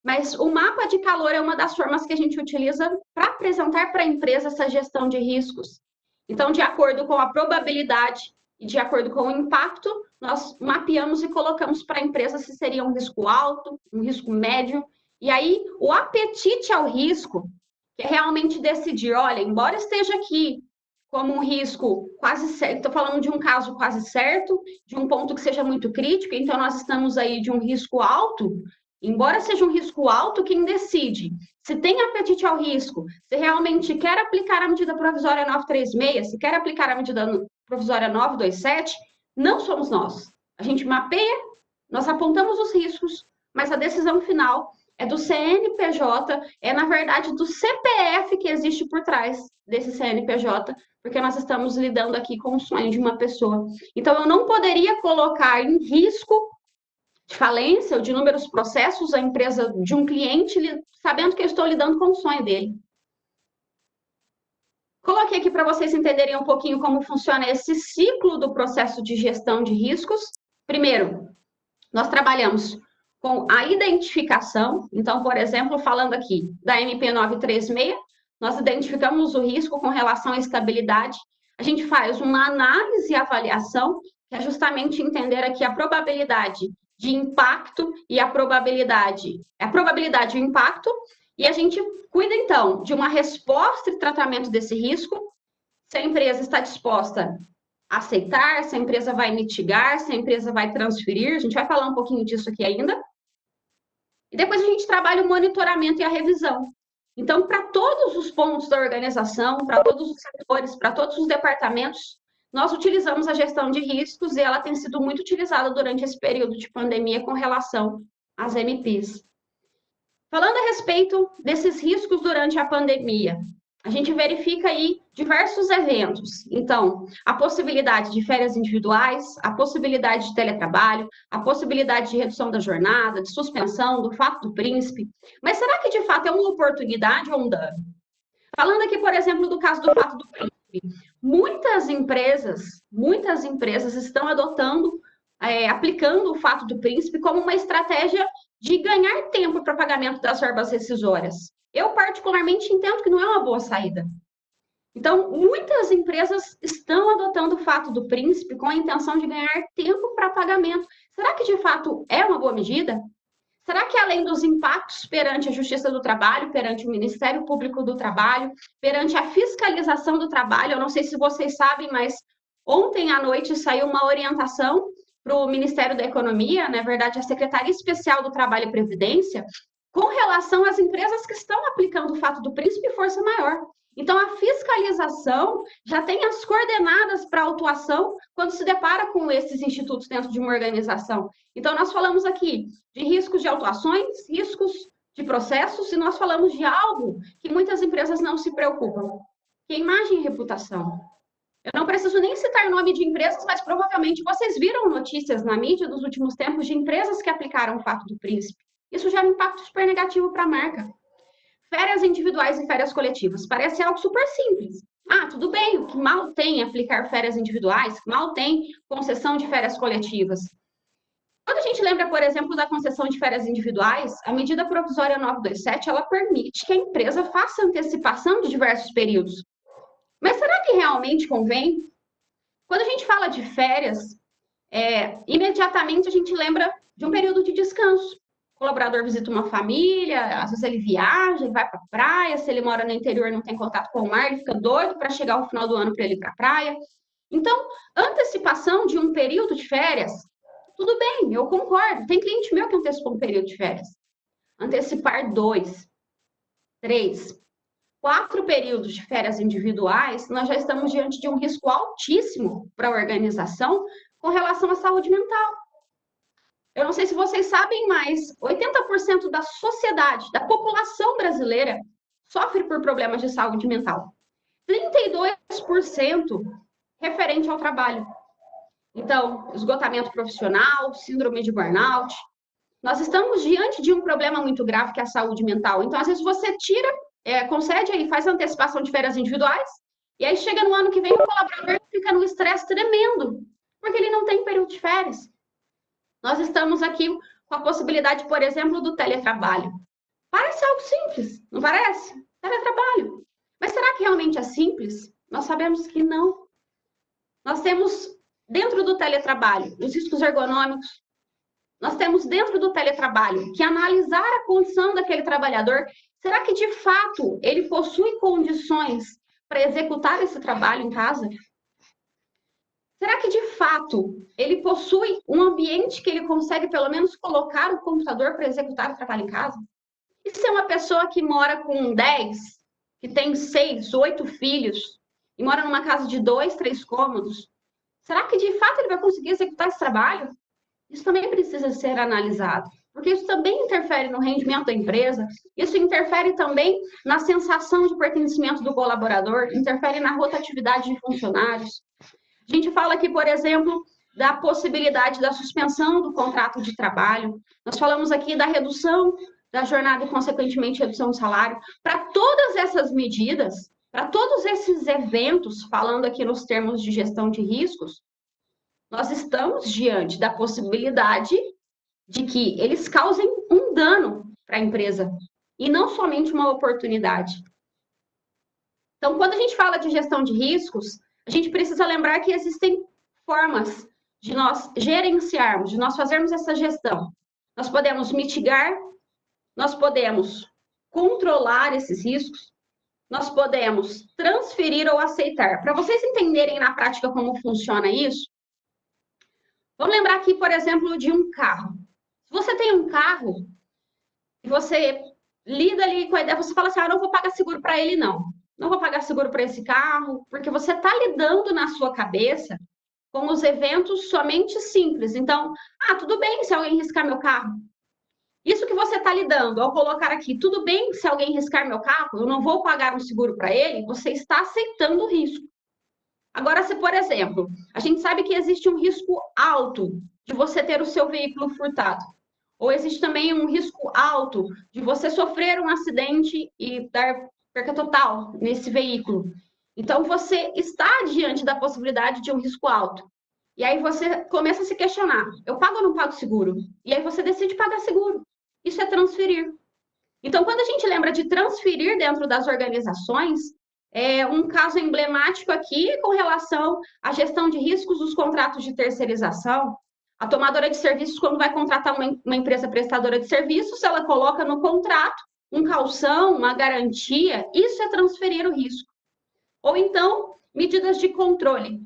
mas o mapa de calor é uma das formas que a gente utiliza para apresentar para a empresa essa gestão de riscos. Então, de acordo com a probabilidade e de acordo com o impacto, nós mapeamos e colocamos para a empresa se seria um risco alto, um risco médio, e aí o apetite ao risco, que é realmente decidir, olha, embora esteja aqui como um risco quase certo, estou falando de um caso quase certo, de um ponto que seja muito crítico, então nós estamos aí de um risco alto, embora seja um risco alto, quem decide se tem apetite ao risco, se realmente quer aplicar a medida provisória 936, se quer aplicar a medida provisória 927, não somos nós. A gente mapeia, nós apontamos os riscos, mas a decisão final é do CNPJ, é, na verdade, do CPF que existe por trás desse CNPJ, porque nós estamos lidando aqui com o sonho de uma pessoa. Então, eu não poderia colocar em risco de falência ou de inúmeros processos a empresa de um cliente, sabendo que eu estou lidando com o sonho dele. Coloquei aqui para vocês entenderem um pouquinho como funciona esse ciclo do processo de gestão de riscos. Primeiro, nós trabalhamos com a identificação. Então, por exemplo, falando aqui da MP 936, nós identificamos o risco com relação à estabilidade. A gente faz uma análise e avaliação, que é justamente entender aqui a probabilidade de impacto e a probabilidade e o impacto, e a gente cuida, então, de uma resposta e tratamento desse risco, se a empresa está disposta a aceitar, se a empresa vai mitigar, se a empresa vai transferir, a gente vai falar um pouquinho disso aqui ainda. E depois a gente trabalha o monitoramento e a revisão. Então, para todos os pontos da organização, para todos os setores, para todos os departamentos, nós utilizamos a gestão de riscos e ela tem sido muito utilizada durante esse período de pandemia com relação às MPs. Falando a respeito desses riscos durante a pandemia, a gente verifica aí diversos eventos. Então, a possibilidade de férias individuais, a possibilidade de teletrabalho, a possibilidade de redução da jornada, de suspensão, do fato do príncipe. Mas será que de fato é uma oportunidade ou um dano? Falando aqui, por exemplo, do caso do fato do príncipe, muitas empresas estão adotando, aplicando o fato do príncipe como uma estratégia de ganhar tempo para pagamento das verbas rescisórias. Eu, particularmente, entendo que não é uma boa saída. Então, muitas empresas estão adotando o fato do príncipe com a intenção de ganhar tempo para pagamento. Será que, de fato, é uma boa medida? Será que, além dos impactos perante a Justiça do Trabalho, perante o Ministério Público do Trabalho, perante a fiscalização do trabalho, eu não sei se vocês sabem, mas ontem à noite saiu uma orientação para o Ministério da Economia, na verdade, a Secretaria Especial do Trabalho e Previdência, com relação às empresas que estão aplicando o fato do príncipe e força maior. Então, a fiscalização já tem as coordenadas para autuação quando se depara com esses institutos dentro de uma organização. Então, nós falamos aqui de riscos de autuações, riscos de processos, e nós falamos de algo que muitas empresas não se preocupam, que é imagem e reputação. Eu não preciso nem citar nome de empresas, mas provavelmente vocês viram notícias na mídia dos últimos tempos de empresas que aplicaram o fato do príncipe. Isso gera um impacto super negativo para a marca. Férias individuais e férias coletivas. Parece algo super simples. Ah, tudo bem, o que mal tem aplicar férias individuais, mal tem concessão de férias coletivas. Quando a gente lembra, por exemplo, da concessão de férias individuais, a medida provisória 927, ela permite que a empresa faça antecipação de diversos períodos. Mas será que realmente convém? Quando a gente fala de férias, imediatamente a gente lembra de um período de descanso. O colaborador visita uma família, às vezes ele viaja, ele vai para a praia, se ele mora no interior não tem contato com o mar, ele fica doido para chegar ao final do ano para ele ir para a praia. Então, antecipação de um período de férias, tudo bem, eu concordo. Tem cliente meu que antecipou um período de férias. Antecipar 2, 3, 4 períodos de férias individuais, nós já estamos diante de um risco altíssimo para a organização com relação à saúde mental. Eu não sei se vocês sabem, mas 80% da sociedade, da população brasileira, sofre por problemas de saúde mental. 32% referente ao trabalho. Então, esgotamento profissional, síndrome de burnout. Nós estamos diante de um problema muito grave que é a saúde mental. Então, às vezes você tira, concede aí, faz antecipação de férias individuais, e aí chega no ano que vem o colaborador fica num estresse tremendo, porque ele não tem período de férias. Nós estamos aqui com a possibilidade, por exemplo, do teletrabalho. Parece algo simples, não parece? Teletrabalho. Mas será que realmente é simples? Nós sabemos que não. Nós temos dentro do teletrabalho os riscos ergonômicos. Nós temos dentro do teletrabalho que analisar a condição daquele trabalhador. Será que de fato ele possui condições para executar esse trabalho em casa? Será que, de fato, ele possui um ambiente que ele consegue, pelo menos, colocar o computador para executar o trabalho em casa? E se é uma pessoa que mora com 10, que tem 6, 8 filhos, e mora numa casa de 2, 3 cômodos, será que, de fato, ele vai conseguir executar esse trabalho? Isso também precisa ser analisado, porque isso também interfere no rendimento da empresa, isso interfere também na sensação de pertencimento do colaborador, interfere na rotatividade de funcionários. A gente fala aqui, por exemplo, da possibilidade da suspensão do contrato de trabalho. Nós falamos aqui da redução da jornada e, consequentemente, redução do salário. Para todas essas medidas, para todos esses eventos, falando aqui nos termos de gestão de riscos, nós estamos diante da possibilidade de que eles causem um dano para a empresa e não somente uma oportunidade. Então, quando a gente fala de gestão de riscos, a gente precisa lembrar que existem formas de nós gerenciarmos, de nós fazermos essa gestão. Nós podemos mitigar, nós podemos controlar esses riscos, nós podemos transferir ou aceitar. Para vocês entenderem na prática como funciona isso, vamos lembrar aqui, por exemplo, de um carro. Se você tem um carro e você lida ali com a ideia, você fala assim, não vou pagar seguro para ele, não. Não vou pagar seguro para esse carro, porque você está lidando na sua cabeça com os eventos somente simples. Então, tudo bem se alguém riscar meu carro. Isso que você está lidando, ao colocar aqui, tudo bem se alguém riscar meu carro, eu não vou pagar um seguro para ele, você está aceitando o risco. Agora, se, por exemplo, a gente sabe que existe um risco alto de você ter o seu veículo furtado, ou existe também um risco alto de você sofrer um acidente e dar perca total nesse veículo. Então, você está diante da possibilidade de um risco alto. E aí você começa a se questionar, eu pago ou não pago seguro? E aí você decide pagar seguro. Isso é transferir. Então, quando a gente lembra de transferir dentro das organizações, um caso emblemático aqui com relação à gestão de riscos dos contratos de terceirização. A tomadora de serviços, quando vai contratar uma empresa prestadora de serviços, ela coloca no contrato um calção, uma garantia, isso é transferir o risco. Ou então, medidas de controle.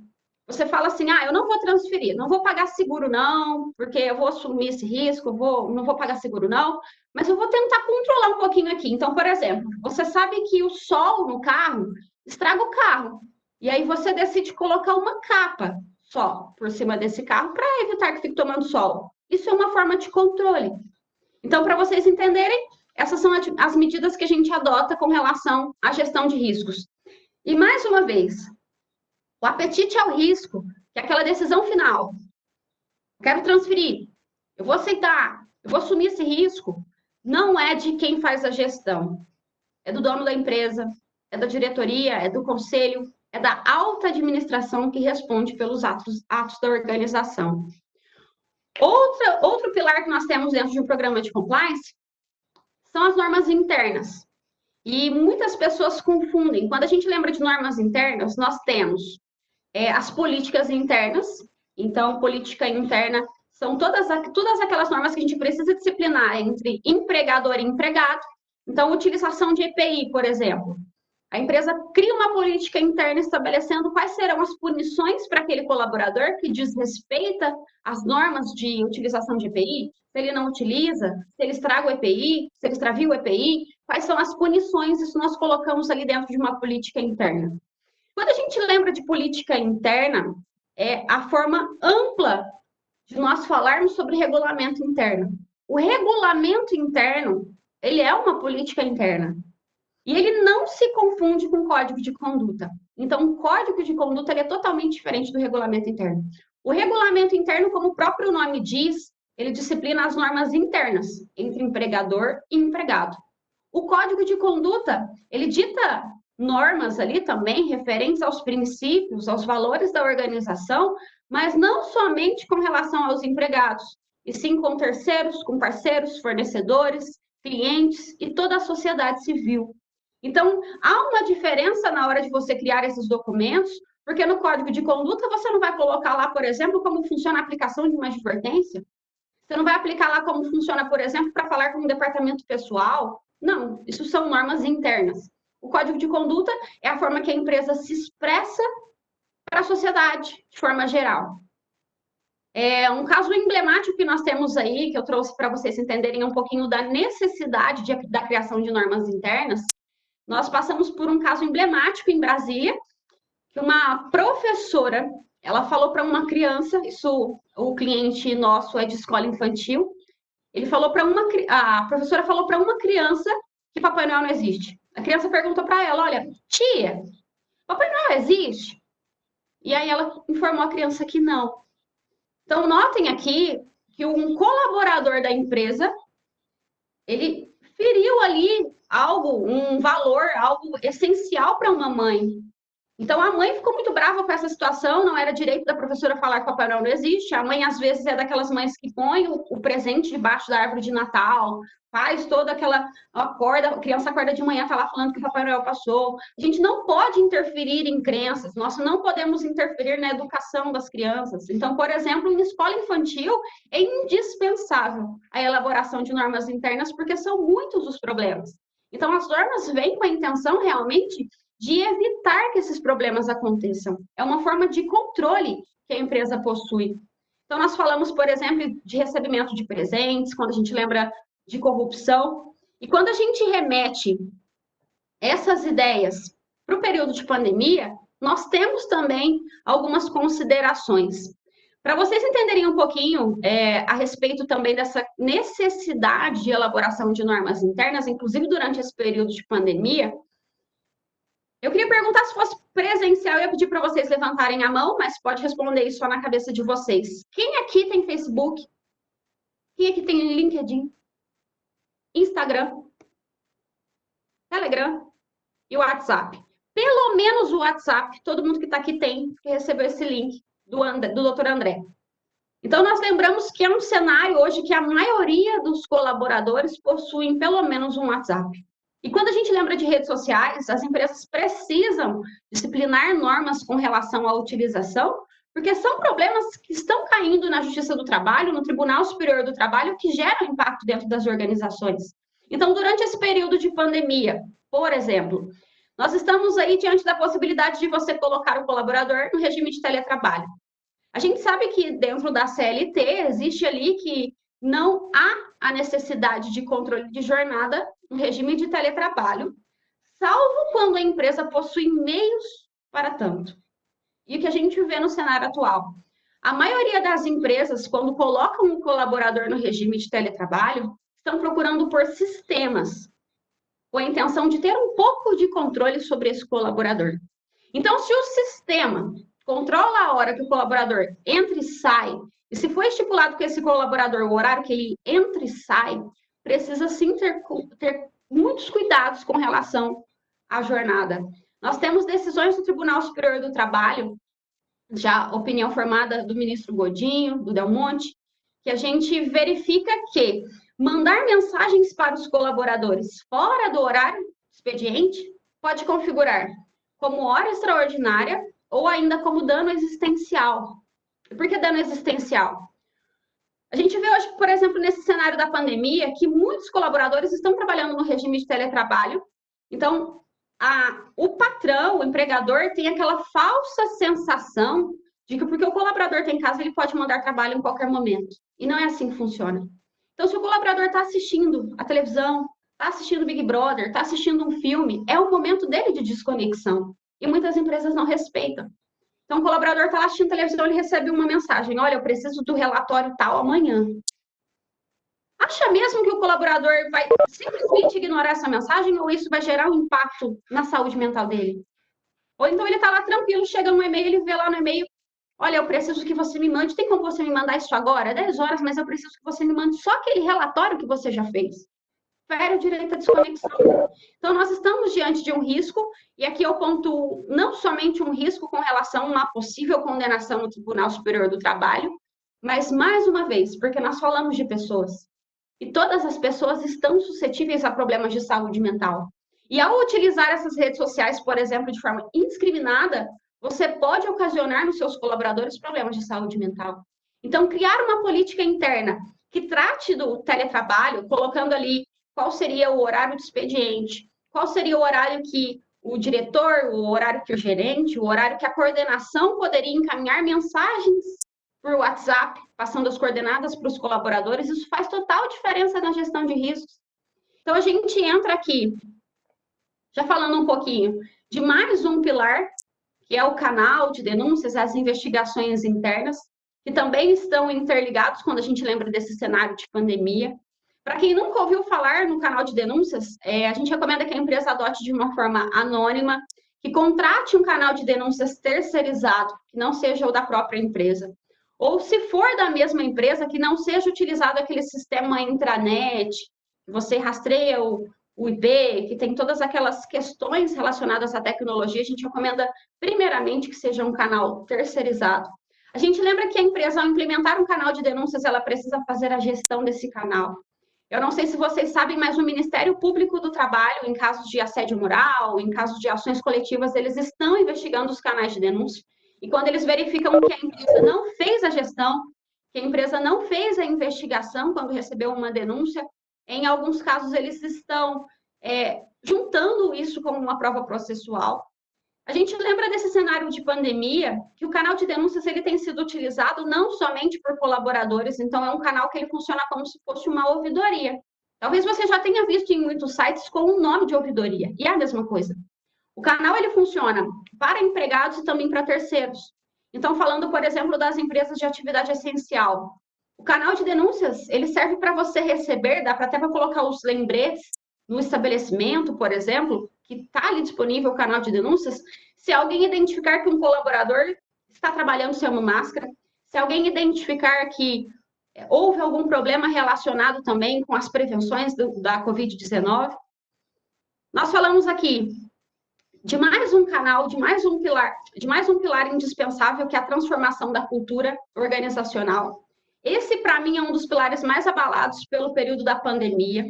você fala assim, eu não vou transferir, não vou pagar seguro não, porque eu vou assumir esse risco, não vou pagar seguro não, mas eu vou tentar controlar um pouquinho aqui. Então, por exemplo, você sabe que o sol no carro estraga o carro, e aí você decide colocar uma capa só por cima desse carro para evitar que fique tomando sol. Isso é uma forma de controle. Então, para vocês entenderem, essas são as medidas que a gente adota com relação à gestão de riscos. E, mais uma vez, o apetite ao risco, que é aquela decisão final. Eu quero transferir, eu vou aceitar, eu vou assumir esse risco, não é de quem faz a gestão. É do dono da empresa, é da diretoria, é do conselho, é da alta administração que responde pelos atos da organização. Outro pilar que nós temos dentro de um programa de compliance são as normas internas. E muitas pessoas confundem. Quando a gente lembra de normas internas, nós temos as políticas internas. Então, política interna são todas aquelas normas que a gente precisa disciplinar entre empregador e empregado. Então, utilização de EPI, por exemplo. A empresa cria uma política interna estabelecendo quais serão as punições para aquele colaborador que desrespeita as normas de utilização de EPI, se ele não utiliza, se ele estraga o EPI, se ele extravia o EPI, quais são as punições, isso nós colocamos ali dentro de uma política interna. Quando a gente lembra de política interna, é a forma ampla de nós falarmos sobre regulamento interno. O regulamento interno, ele é uma política interna. E ele não se confunde com o código de conduta. Então, o código de conduta ele é totalmente diferente do regulamento interno. O regulamento interno, como o próprio nome diz, ele disciplina as normas internas entre empregador e empregado. O código de conduta, ele dita normas ali também referentes aos princípios, aos valores da organização, mas não somente com relação aos empregados, e sim com terceiros, com parceiros, fornecedores, clientes e toda a sociedade civil. Então, há uma diferença na hora de você criar esses documentos, porque no código de conduta você não vai colocar lá, por exemplo, como funciona a aplicação de uma advertência. Você não vai aplicar lá como funciona, por exemplo, para falar com um departamento pessoal. Não, isso são normas internas. O código de conduta é a forma que a empresa se expressa para a sociedade, de forma geral. Um caso emblemático que nós temos aí, que eu trouxe para vocês entenderem um pouquinho da necessidade da criação de normas internas, nós passamos por um caso emblemático em Brasília, que uma professora, ela falou para uma criança, o cliente nosso é de escola infantil, a professora falou para uma criança que Papai Noel não existe. A criança perguntou para ela, olha, tia, Papai Noel existe? E aí ela informou a criança que não. Então, notem aqui que um colaborador da empresa, ele feriu ali um valor, algo essencial para uma mãe. Então, a mãe ficou muito brava com essa situação, não era direito da professora falar que Papai Noel não existe. A mãe, às vezes, é daquelas mães que põe o presente debaixo da árvore de Natal, faz toda aquela... a criança acorda de manhã, tá lá falando que o Papai Noel passou. A gente não pode interferir em crenças, nós não podemos interferir na educação das crianças. Então, por exemplo, em escola infantil, é indispensável a elaboração de normas internas, porque são muitos os problemas. Então, as normas vêm com a intenção, realmente, de evitar que esses problemas aconteçam. É uma forma de controle que a empresa possui. Então, nós falamos, por exemplo, de recebimento de presentes, quando a gente lembra de corrupção. E quando a gente remete essas ideias para o período de pandemia, nós temos também algumas considerações. Para vocês entenderem um pouquinho a respeito também dessa necessidade de elaboração de normas internas, inclusive durante esse período de pandemia, eu queria perguntar se fosse presencial, eu ia pedir para vocês levantarem a mão, mas pode responder isso só na cabeça de vocês. Quem aqui tem Facebook? Quem aqui tem LinkedIn? Instagram? Telegram? E o WhatsApp? Pelo menos o WhatsApp, todo mundo que está aqui tem, que recebeu esse link do Dr. André. Então, nós lembramos que é um cenário hoje que a maioria dos colaboradores possuem pelo menos um WhatsApp. E quando a gente lembra de redes sociais, as empresas precisam disciplinar normas com relação à utilização, porque são problemas que estão caindo na Justiça do Trabalho, no Tribunal Superior do Trabalho, que geram impacto dentro das organizações. Então, durante esse período de pandemia, por exemplo, Nós estamos aí diante da possibilidade de você colocar o colaborador no regime de teletrabalho. A gente sabe que dentro da CLT existe ali que não há a necessidade de controle de jornada no regime de teletrabalho, salvo quando a empresa possui meios para tanto. E o que a gente vê no cenário atual? A maioria das empresas, quando colocam um colaborador no regime de teletrabalho, estão procurando por sistemas, com a intenção de ter um pouco de controle sobre esse colaborador. Então, se o sistema controla a hora que o colaborador entra e sai, e se for estipulado que esse colaborador, o horário que ele entra e sai, precisa sim ter muitos cuidados com relação à jornada. Nós temos decisões do Tribunal Superior do Trabalho, já opinião formada do ministro Godinho, do Del Monte, que a gente verifica que mandar mensagens para os colaboradores fora do horário expediente pode configurar como hora extraordinária ou ainda como dano existencial. Por que dano existencial? A gente vê hoje, por exemplo, nesse cenário da pandemia, que muitos colaboradores estão trabalhando no regime de teletrabalho. Então, o patrão, o empregador, tem aquela falsa sensação de que porque o colaborador está em casa, ele pode mandar trabalho em qualquer momento. E não é assim que funciona. Então, se o colaborador está assistindo a televisão, está assistindo Big Brother, está assistindo um filme, é o momento dele de desconexão. E muitas empresas não respeitam. Então, o colaborador está lá assistindo televisão, ele recebe uma mensagem: olha, eu preciso do relatório tal amanhã. Acha mesmo que o colaborador vai simplesmente ignorar essa mensagem ou isso vai gerar um impacto na saúde mental dele? Ou então ele está lá tranquilo, chega no e-mail, ele vê lá no e-mail: olha, eu preciso que você me mande, tem como você me mandar isso agora? 10 horas, mas eu preciso que você me mande só aquele relatório que você já fez. Fere o direito à desconexão. Então, nós estamos diante de um risco, e aqui eu pontuo não somente um risco com relação a uma possível condenação no Tribunal Superior do Trabalho, mas, mais uma vez, porque nós falamos de pessoas, e todas as pessoas estão suscetíveis a problemas de saúde mental. E ao utilizar essas redes sociais, por exemplo, de forma indiscriminada, você pode ocasionar nos seus colaboradores problemas de saúde mental. Então, criar uma política interna que trate do teletrabalho, colocando ali qual seria o horário de expediente, qual seria o horário que o diretor, o horário que o gerente, o horário que a coordenação poderia encaminhar mensagens por WhatsApp, passando as coordenadas para os colaboradores, isso faz total diferença na gestão de riscos. Então, a gente entra aqui, já falando um pouquinho de mais um pilar, que é o canal de denúncias, as investigações internas, que também estão interligados quando a gente lembra desse cenário de pandemia. Para quem nunca ouviu falar no canal de denúncias, a gente recomenda que a empresa adote de uma forma anônima, que contrate um canal de denúncias terceirizado, que não seja o da própria empresa. Ou, se for da mesma empresa, que não seja utilizado aquele sistema intranet, que você rastreia o IP, que tem todas aquelas questões relacionadas à tecnologia. A gente recomenda, primeiramente, que seja um canal terceirizado. A gente lembra que a empresa, ao implementar um canal de denúncias, ela precisa fazer a gestão desse canal. Eu não sei se vocês sabem, mas o Ministério Público do Trabalho, em casos de assédio moral, em casos de ações coletivas, eles estão investigando os canais de denúncia. E quando eles verificam que a empresa não fez a gestão, que a empresa não fez a investigação quando recebeu uma denúncia, em alguns casos eles estão juntando isso como uma prova processual. A gente lembra desse cenário de pandemia, que o canal de denúncias ele tem sido utilizado não somente por colaboradores, então é um canal que ele funciona como se fosse uma ouvidoria. Talvez você já tenha visto em muitos sites com o nome de ouvidoria, e é a mesma coisa. O canal ele funciona para empregados e também para terceiros. Então, falando, por exemplo, das empresas de atividade essencial, o canal de denúncias ele serve para você receber, dá para até para colocar os lembretes no estabelecimento, por exemplo, que está ali disponível o canal de denúncias, se alguém identificar que um colaborador está trabalhando sem uma máscara, se alguém identificar que houve algum problema relacionado também com as prevenções da Covid-19. Nós falamos aqui de mais um canal, de mais um pilar indispensável, que é a transformação da cultura organizacional. Esse, para mim, é um dos pilares mais abalados pelo período da pandemia,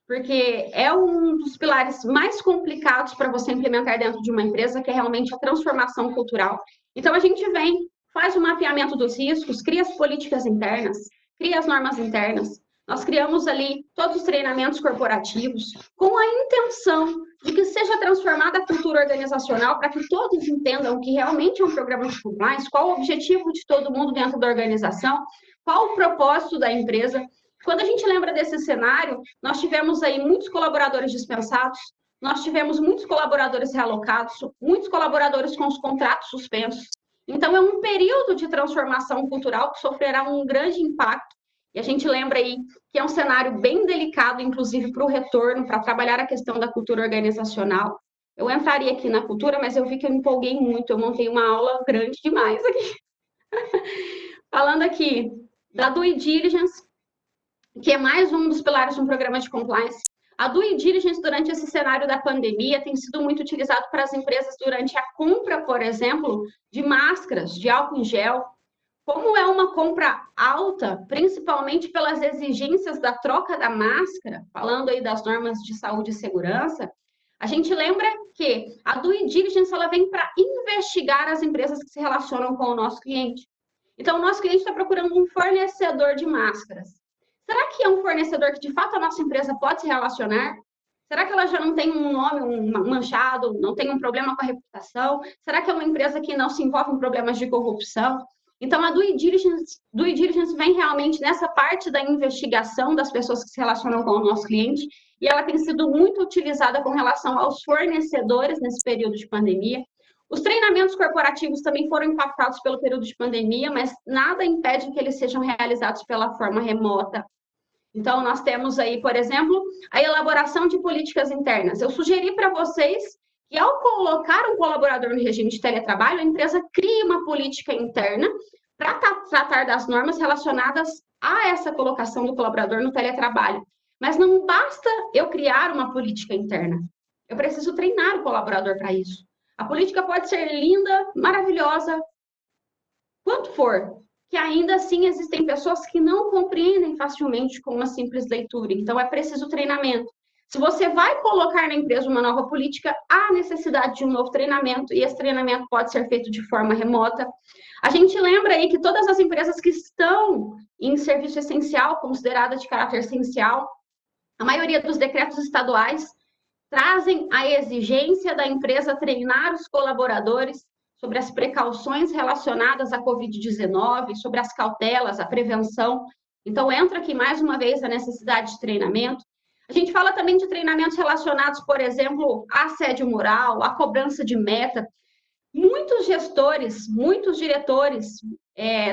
porque é um dos pilares mais complicados para você implementar dentro de uma empresa, que é realmente a transformação cultural. Então, a gente vem, faz o mapeamento dos riscos, cria as políticas internas, cria as normas internas, Nós criamos ali todos os treinamentos corporativos com a intenção de que seja transformada a cultura organizacional para que todos entendam que realmente é um programa de compliance, qual o objetivo de todo mundo dentro da organização, qual o propósito da empresa. Quando a gente lembra desse cenário, nós tivemos aí muitos colaboradores dispensados, nós tivemos muitos colaboradores realocados, muitos colaboradores com os contratos suspensos. Então, é um período de transformação cultural que sofrerá um grande impacto. E a gente lembra aí que é um cenário bem delicado, inclusive para o retorno, para trabalhar a questão da cultura organizacional. Eu entraria aqui na cultura, mas eu vi que eu me empolguei muito, eu montei uma aula grande demais aqui. Falando aqui da due diligence, que é mais um dos pilares de um programa de compliance. A due diligence, durante esse cenário da pandemia, tem sido muito utilizado para as empresas durante a compra, por exemplo, de máscaras, de álcool em gel. Como é uma compra alta, principalmente pelas exigências da troca da máscara, falando aí das normas de saúde e segurança, a gente lembra que a due diligence ela vem para investigar as empresas que se relacionam com o nosso cliente. Então, o nosso cliente está procurando um fornecedor de máscaras. Será que é um fornecedor que, de fato, a nossa empresa pode se relacionar? Será que ela já não tem um nome manchado, não tem um problema com a reputação? Será que é uma empresa que não se envolve em problemas de corrupção? Então, a due diligence vem realmente nessa parte da investigação das pessoas que se relacionam com o nosso cliente, e ela tem sido muito utilizada com relação aos fornecedores nesse período de pandemia. Os treinamentos corporativos também foram impactados pelo período de pandemia, mas nada impede que eles sejam realizados pela forma remota. Então, nós temos aí, por exemplo, a elaboração de políticas internas. Eu sugeri para vocês que, ao colocar um colaborador no regime de teletrabalho, a empresa crie uma política interna para tratar das normas relacionadas a essa colocação do colaborador no teletrabalho. Mas não basta eu criar uma política interna. Eu preciso treinar o colaborador para isso. A política pode ser linda, maravilhosa, quanto for, que ainda assim existem pessoas que não compreendem facilmente com uma simples leitura. Então, é preciso treinamento. Se você vai colocar na empresa uma nova política, há necessidade de um novo treinamento, e esse treinamento pode ser feito de forma remota. A gente lembra aí que todas as empresas que estão em serviço essencial, considerada de caráter essencial, a maioria dos decretos estaduais trazem a exigência da empresa treinar os colaboradores sobre as precauções relacionadas à Covid-19, sobre as cautelas, a prevenção. Então, entra aqui mais uma vez a necessidade de treinamento. A gente fala também de treinamentos relacionados, por exemplo, a assédio moral, a cobrança de meta. Muitos gestores, muitos diretores,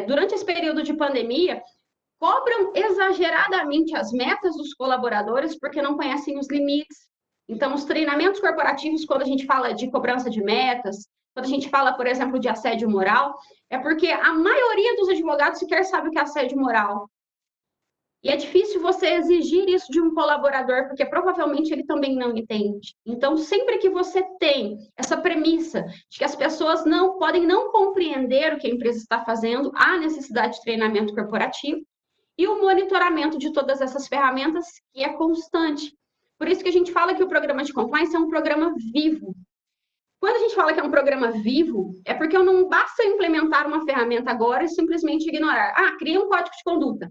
durante esse período de pandemia, cobram exageradamente as metas dos colaboradores porque não conhecem os limites. Então, os treinamentos corporativos, quando a gente fala de cobrança de metas, quando a gente fala, por exemplo, de assédio moral, é porque a maioria dos advogados sequer sabe o que é assédio moral. E é difícil você exigir isso de um colaborador, porque provavelmente ele também não entende. Então, sempre que você tem essa premissa de que as pessoas podem não compreender o que a empresa está fazendo, há necessidade de treinamento corporativo e o monitoramento de todas essas ferramentas, que é constante. Por isso que a gente fala que o programa de compliance é um programa vivo. Quando a gente fala que é um programa vivo, é porque não basta implementar uma ferramenta agora e simplesmente ignorar. Cria um código de conduta.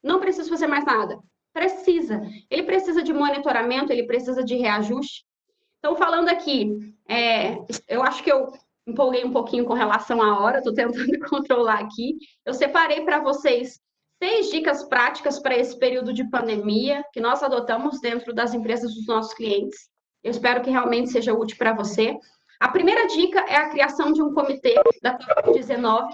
Não precisa fazer mais nada. Precisa. Ele precisa de monitoramento, ele precisa de reajuste. Então, falando aqui, eu acho que eu empolguei um pouquinho com relação à hora, estou tentando controlar aqui. Eu separei para vocês 6 dicas práticas para esse período de pandemia que nós adotamos dentro das empresas dos nossos clientes. Eu espero que realmente seja útil para você. A primeira dica é a criação de um comitê da Covid-19.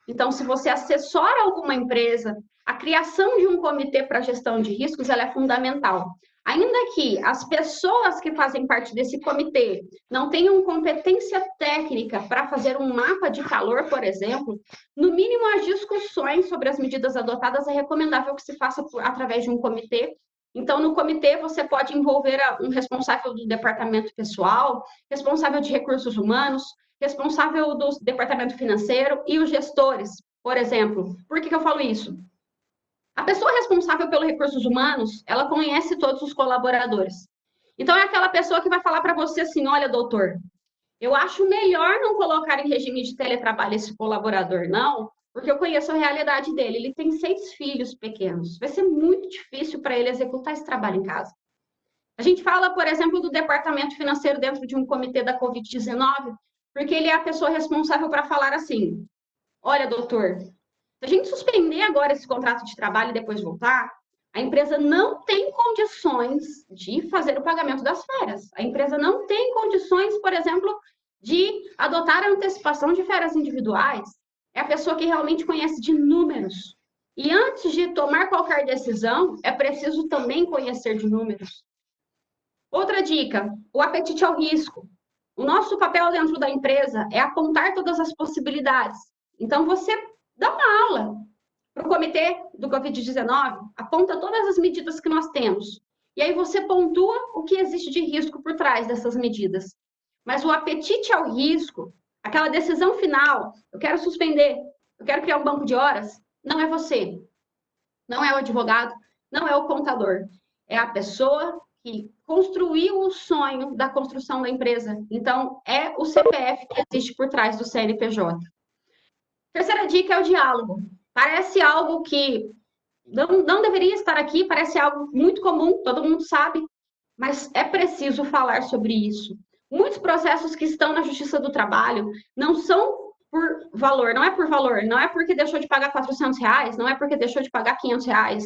Então, se você assessora alguma empresa, a criação de um comitê para gestão de riscos ela é fundamental. Ainda que as pessoas que fazem parte desse comitê não tenham competência técnica para fazer um mapa de calor, por exemplo, no mínimo as discussões sobre as medidas adotadas é recomendável que se faça através de um comitê. Então, no comitê, você pode envolver um responsável do departamento pessoal, responsável de recursos humanos, responsável do departamento financeiro e os gestores, por exemplo. Por que eu falo isso? A pessoa responsável pelos recursos humanos, ela conhece todos os colaboradores. Então, é aquela pessoa que vai falar para você assim, olha, doutor, eu acho melhor não colocar em regime de teletrabalho esse colaborador, não, porque eu conheço a realidade dele. Ele tem 6 filhos pequenos. Vai ser muito difícil para ele executar esse trabalho em casa. A gente fala, por exemplo, do departamento financeiro dentro de um comitê da Covid-19, porque ele é a pessoa responsável para falar assim: olha, doutor, se a gente suspender agora esse contrato de trabalho e depois voltar, a empresa não tem condições de fazer o pagamento das férias. A empresa não tem condições, por exemplo, de adotar a antecipação de férias individuais. É a pessoa que realmente conhece de números. E antes de tomar qualquer decisão, é preciso também conhecer de números. Outra dica, o apetite ao risco. O nosso papel dentro da empresa é apontar todas as possibilidades. Então, você dá uma aula para o comitê do Covid-19, aponta todas as medidas que nós temos. E aí você pontua o que existe de risco por trás dessas medidas. Mas o apetite ao risco, aquela decisão final, eu quero suspender, eu quero criar um banco de horas, não é você. Não é o advogado, não é o contador. É a pessoa que construiu o sonho da construção da empresa. Então, é o CPF que existe por trás do CNPJ. Terceira dica é o diálogo. Parece algo que não deveria estar aqui, parece algo muito comum, todo mundo sabe, mas é preciso falar sobre isso. Muitos processos que estão na Justiça do Trabalho não são por valor, não é porque deixou de pagar R$400, não é porque deixou de pagar R$500,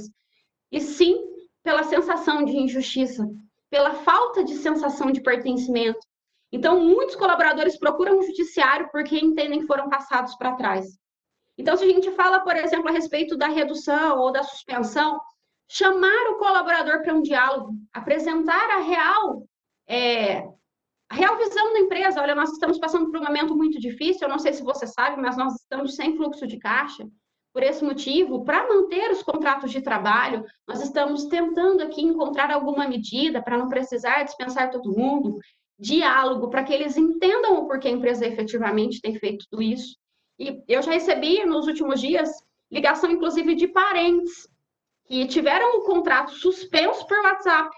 e sim pela sensação de injustiça, pela falta de sensação de pertencimento. Então, muitos colaboradores procuram o judiciário porque entendem que foram passados para trás. Então, se a gente fala, por exemplo, a respeito da redução ou da suspensão, chamar o colaborador para um diálogo, apresentar a real visão da empresa. Olha, nós estamos passando por um momento muito difícil, eu não sei se você sabe, mas nós estamos sem fluxo de caixa. Por esse motivo, para manter os contratos de trabalho, nós estamos tentando aqui encontrar alguma medida para não precisar dispensar todo mundo, diálogo, para que eles entendam o porquê a empresa efetivamente tem feito tudo isso. E eu já recebi, nos últimos dias, ligação, inclusive, de parentes que tiveram o contrato suspenso por WhatsApp.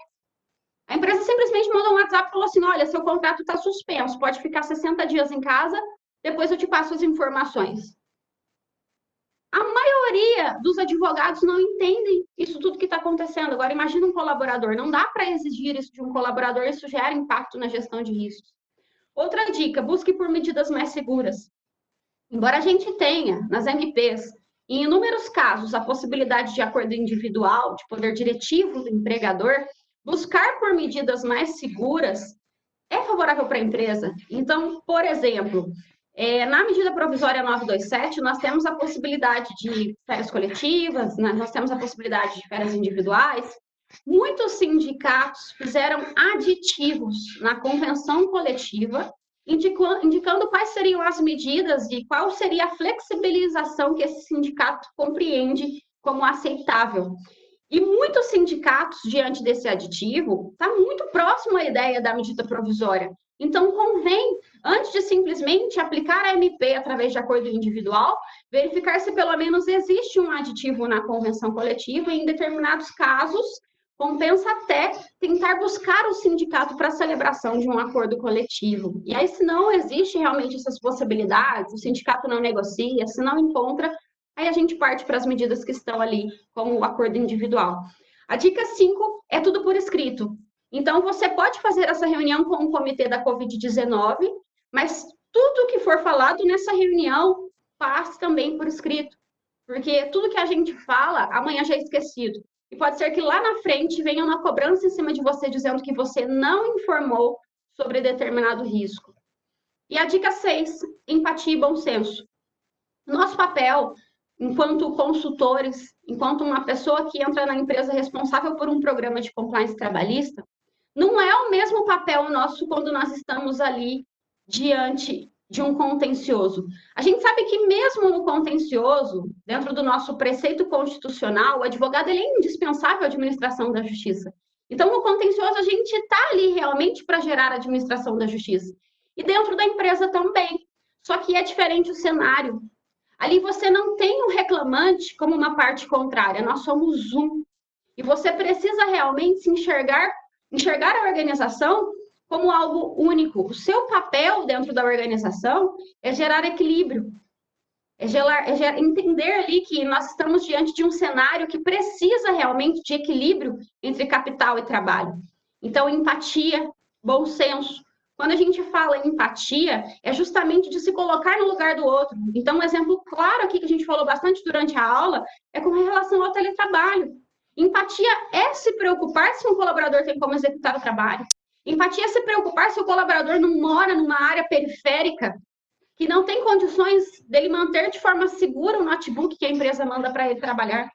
A empresa simplesmente mandou um WhatsApp e falou assim: olha, seu contrato está suspenso, pode ficar 60 dias em casa, depois eu te passo as informações. A maioria dos advogados não entendem isso tudo que está acontecendo. Agora, imagina um colaborador. Não dá para exigir isso de um colaborador, isso gera impacto na gestão de riscos. Outra dica, busque por medidas mais seguras. Embora a gente tenha, nas MPs, em inúmeros casos, a possibilidade de acordo individual, de poder diretivo do empregador, buscar por medidas mais seguras é favorável para a empresa. Então, por exemplo, na medida provisória 927, nós temos a possibilidade de férias coletivas, nós temos a possibilidade de férias individuais. Muitos sindicatos fizeram aditivos na convenção coletiva, indicando quais seriam as medidas e qual seria a flexibilização que esse sindicato compreende como aceitável. E muitos sindicatos, diante desse aditivo, está muito próximo à ideia da medida provisória. Então, convém, antes de simplesmente aplicar a MP através de acordo individual, verificar se pelo menos existe um aditivo na convenção coletiva e, em determinados casos, compensa até tentar buscar o sindicato para a celebração de um acordo coletivo. E aí, se não existe realmente essas possibilidades, o sindicato não negocia, se não encontra, aí a gente parte para as medidas que estão ali, como o acordo individual. A dica 5 é tudo por escrito. Então, você pode fazer essa reunião com o comitê da Covid-19, mas tudo que for falado nessa reunião, passe também por escrito. Porque tudo que a gente fala, amanhã já é esquecido. E pode ser que lá na frente venha uma cobrança em cima de você, dizendo que você não informou sobre determinado risco. E a dica 6, empatia e bom senso. Nosso papel, enquanto consultores, enquanto uma pessoa que entra na empresa responsável por um programa de compliance trabalhista, não é o mesmo papel nosso quando nós estamos ali diante de um contencioso. A gente sabe que mesmo no contencioso, dentro do nosso preceito constitucional, o advogado ele é indispensável à administração da justiça. Então, no contencioso, a gente está ali realmente para gerar a administração da justiça. E dentro da empresa também. Só que é diferente o cenário. Ali você não tem um reclamante como uma parte contrária, nós somos um. E você precisa realmente se enxergar a organização como algo único. O seu papel dentro da organização é gerar equilíbrio. Entender ali que nós estamos diante de um cenário que precisa realmente de equilíbrio entre capital e trabalho. Então, empatia, bom senso. Quando a gente fala em empatia, é justamente de se colocar no lugar do outro. Então, um exemplo claro aqui que a gente falou bastante durante a aula é com relação ao teletrabalho. Empatia é se preocupar se um colaborador tem como executar o trabalho. Empatia é se preocupar se o colaborador não mora numa área periférica, que não tem condições dele manter de forma segura o notebook que a empresa manda para ele trabalhar.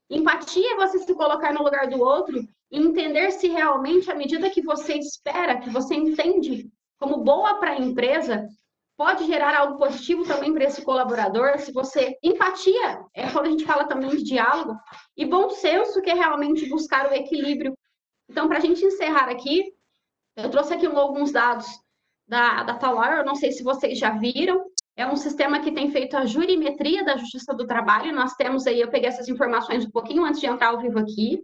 Empatia é você se colocar no lugar do outro e entender se realmente, à medida que você espera, que você entende como boa para a empresa, pode gerar algo positivo também para esse colaborador. Se você... Empatia é quando a gente fala também de diálogo, e bom senso, que é realmente buscar o equilíbrio. Então, para a gente encerrar aqui, eu trouxe aqui alguns dados da Talwar, eu não sei se vocês já viram, é um sistema que tem feito a jurimetria da Justiça do Trabalho. Nós temos aí, eu peguei essas informações um pouquinho antes de entrar ao vivo aqui.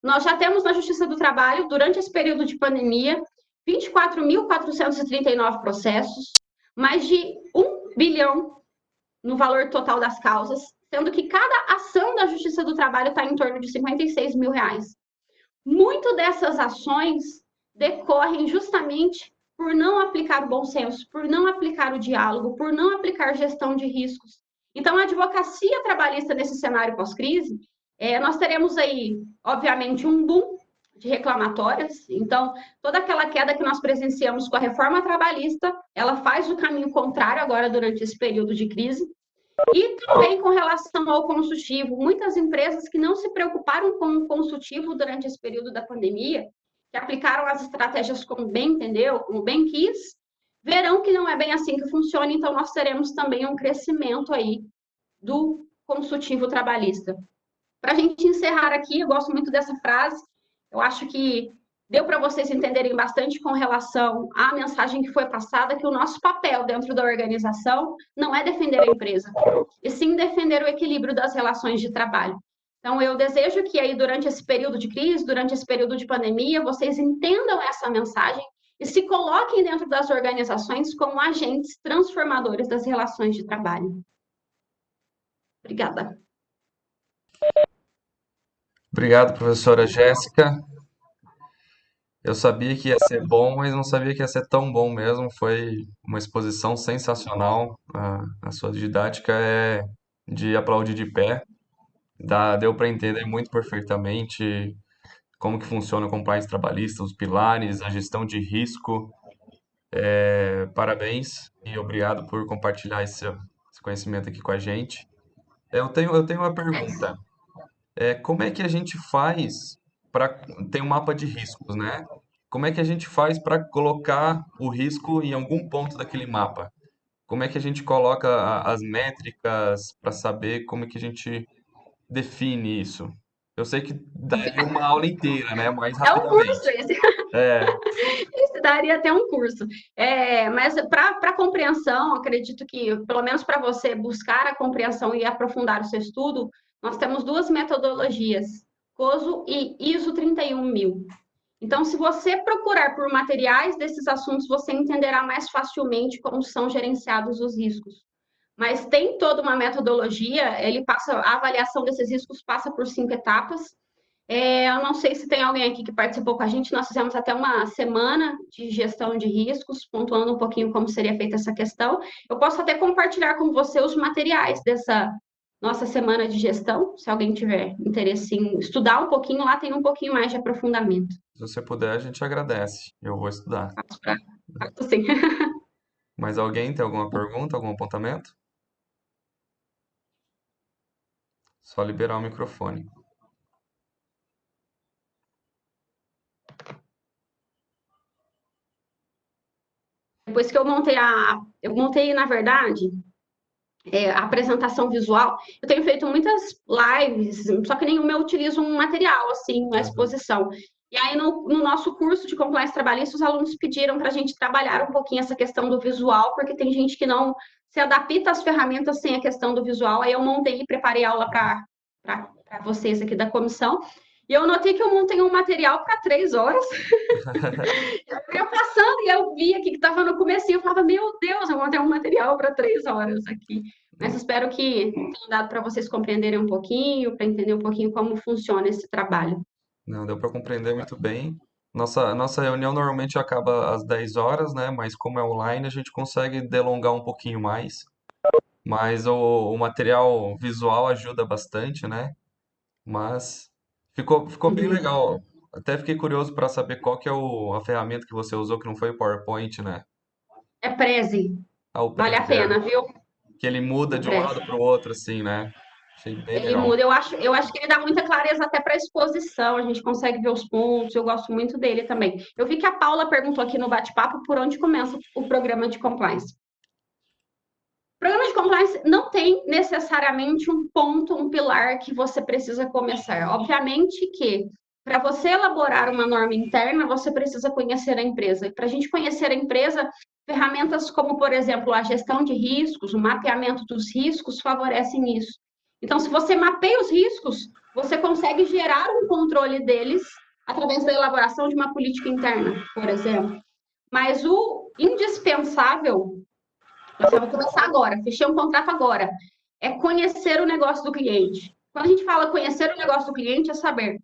Nós já temos na Justiça do Trabalho, durante esse período de pandemia, 24.439 processos, mais de 1 bilhão no valor total das causas, sendo que cada ação da Justiça do Trabalho está em torno de 56 mil reais. Muito dessas ações decorrem justamente por não aplicar o bom senso, por não aplicar o diálogo, por não aplicar gestão de riscos. Então, a advocacia trabalhista nesse cenário pós-crise, nós teremos aí, obviamente, um boom de reclamatórias. Então, toda aquela queda que nós presenciamos com a reforma trabalhista, ela faz o caminho contrário agora durante esse período de crise. E também com relação ao consultivo, muitas empresas que não se preocuparam com o consultivo durante esse período da pandemia, que aplicaram as estratégias como bem entendeu, como bem quis, verão que não é bem assim que funciona, então nós teremos também um crescimento aí do consultivo trabalhista. Para a gente encerrar aqui, eu gosto muito dessa frase, eu acho que deu para vocês entenderem bastante com relação à mensagem que foi passada, que o nosso papel dentro da organização não é defender a empresa, e sim defender o equilíbrio das relações de trabalho. Então, eu desejo que aí, durante esse período de crise, durante esse período de pandemia, vocês entendam essa mensagem e se coloquem dentro das organizações como agentes transformadores das relações de trabalho. Obrigada. Obrigado, professora Jéssica. Eu sabia que ia ser bom, mas não sabia que ia ser tão bom mesmo. Foi uma exposição sensacional. A sua didática é de aplaudir de pé. Deu para entender muito perfeitamente como que funciona o compliance trabalhista, os pilares, a gestão de risco. Parabéns e obrigado por compartilhar esse conhecimento aqui com a gente. Eu tenho uma pergunta. Como é que a gente faz para... Tem um mapa de riscos, né? Como é que a gente faz para colocar o risco em algum ponto daquele mapa? Como é que a gente coloca as métricas para saber como é que a gente define isso? Eu sei que daria uma aula inteira, né? Mais É um curso rapidamente. esse. É, Isso daria até um curso. Mas para compreensão, acredito que, pelo menos para você buscar a compreensão e aprofundar o seu estudo, nós temos duas metodologias, COSO e ISO 31000. Então, se você procurar por materiais desses assuntos, você entenderá mais facilmente como são gerenciados os riscos. Mas tem toda uma metodologia, a avaliação desses riscos passa por 5 etapas. Eu não sei se tem alguém aqui que participou com a gente, nós fizemos até uma semana de gestão de riscos, pontuando um pouquinho como seria feita essa questão. Eu posso até compartilhar com você os materiais dessa nossa semana de gestão, se alguém tiver interesse em estudar um pouquinho, lá tem um pouquinho mais de aprofundamento. se você puder, a gente agradece. Eu vou estudar. Sim. Mas alguém tem alguma pergunta, algum apontamento? Só liberar o microfone. Depois que eu montei, na verdade, a apresentação visual, eu tenho feito muitas lives, só que nenhuma eu utilizo um material, assim, uma exposição. E aí, no nosso curso de compliance trabalhista, os alunos pediram para a gente trabalhar um pouquinho essa questão do visual, porque tem gente que não se adapta às ferramentas sem a questão do visual. Aí eu montei e preparei aula para vocês aqui da comissão. E eu notei que eu montei um material para 3 horas. Eu ia passando e eu via que estava no comecinho, eu falava, meu Deus, eu montei um material para 3 horas aqui. Mas espero que tenha dado para vocês compreenderem um pouquinho, para entender um pouquinho como funciona esse trabalho. Não, deu para compreender muito bem. Nossa reunião normalmente acaba às 10 horas, né? Mas como é online, a gente consegue delongar um pouquinho mais. Mas o material visual ajuda bastante, né? Mas ficou bem legal. Até fiquei curioso para saber qual que é a ferramenta que você usou, que não foi o PowerPoint, né? É Prezi, Ah, o vale a Prezi, pena, viu? que ele muda O de um Prezi. lado para o outro, assim, né? Achei bem Ele legal. muda, eu acho que ele dá muita clareza até para a exposição, a gente consegue ver os pontos, eu gosto muito dele também. Eu vi que a Paula perguntou aqui no bate-papo por onde começa o programa de compliance. O programa de compliance não tem necessariamente um ponto, um pilar que você precisa começar. Obviamente que para você elaborar uma norma interna, você precisa conhecer a empresa. E para a gente conhecer a empresa, ferramentas como, por exemplo, a gestão de riscos, o mapeamento dos riscos favorecem isso. Então, se você mapeia os riscos, você consegue gerar um controle deles através da elaboração de uma política interna, por exemplo. Mas o indispensável, eu vou começar agora, fechei um contrato agora, é conhecer o negócio do cliente. Quando a gente fala conhecer o negócio do cliente, é saber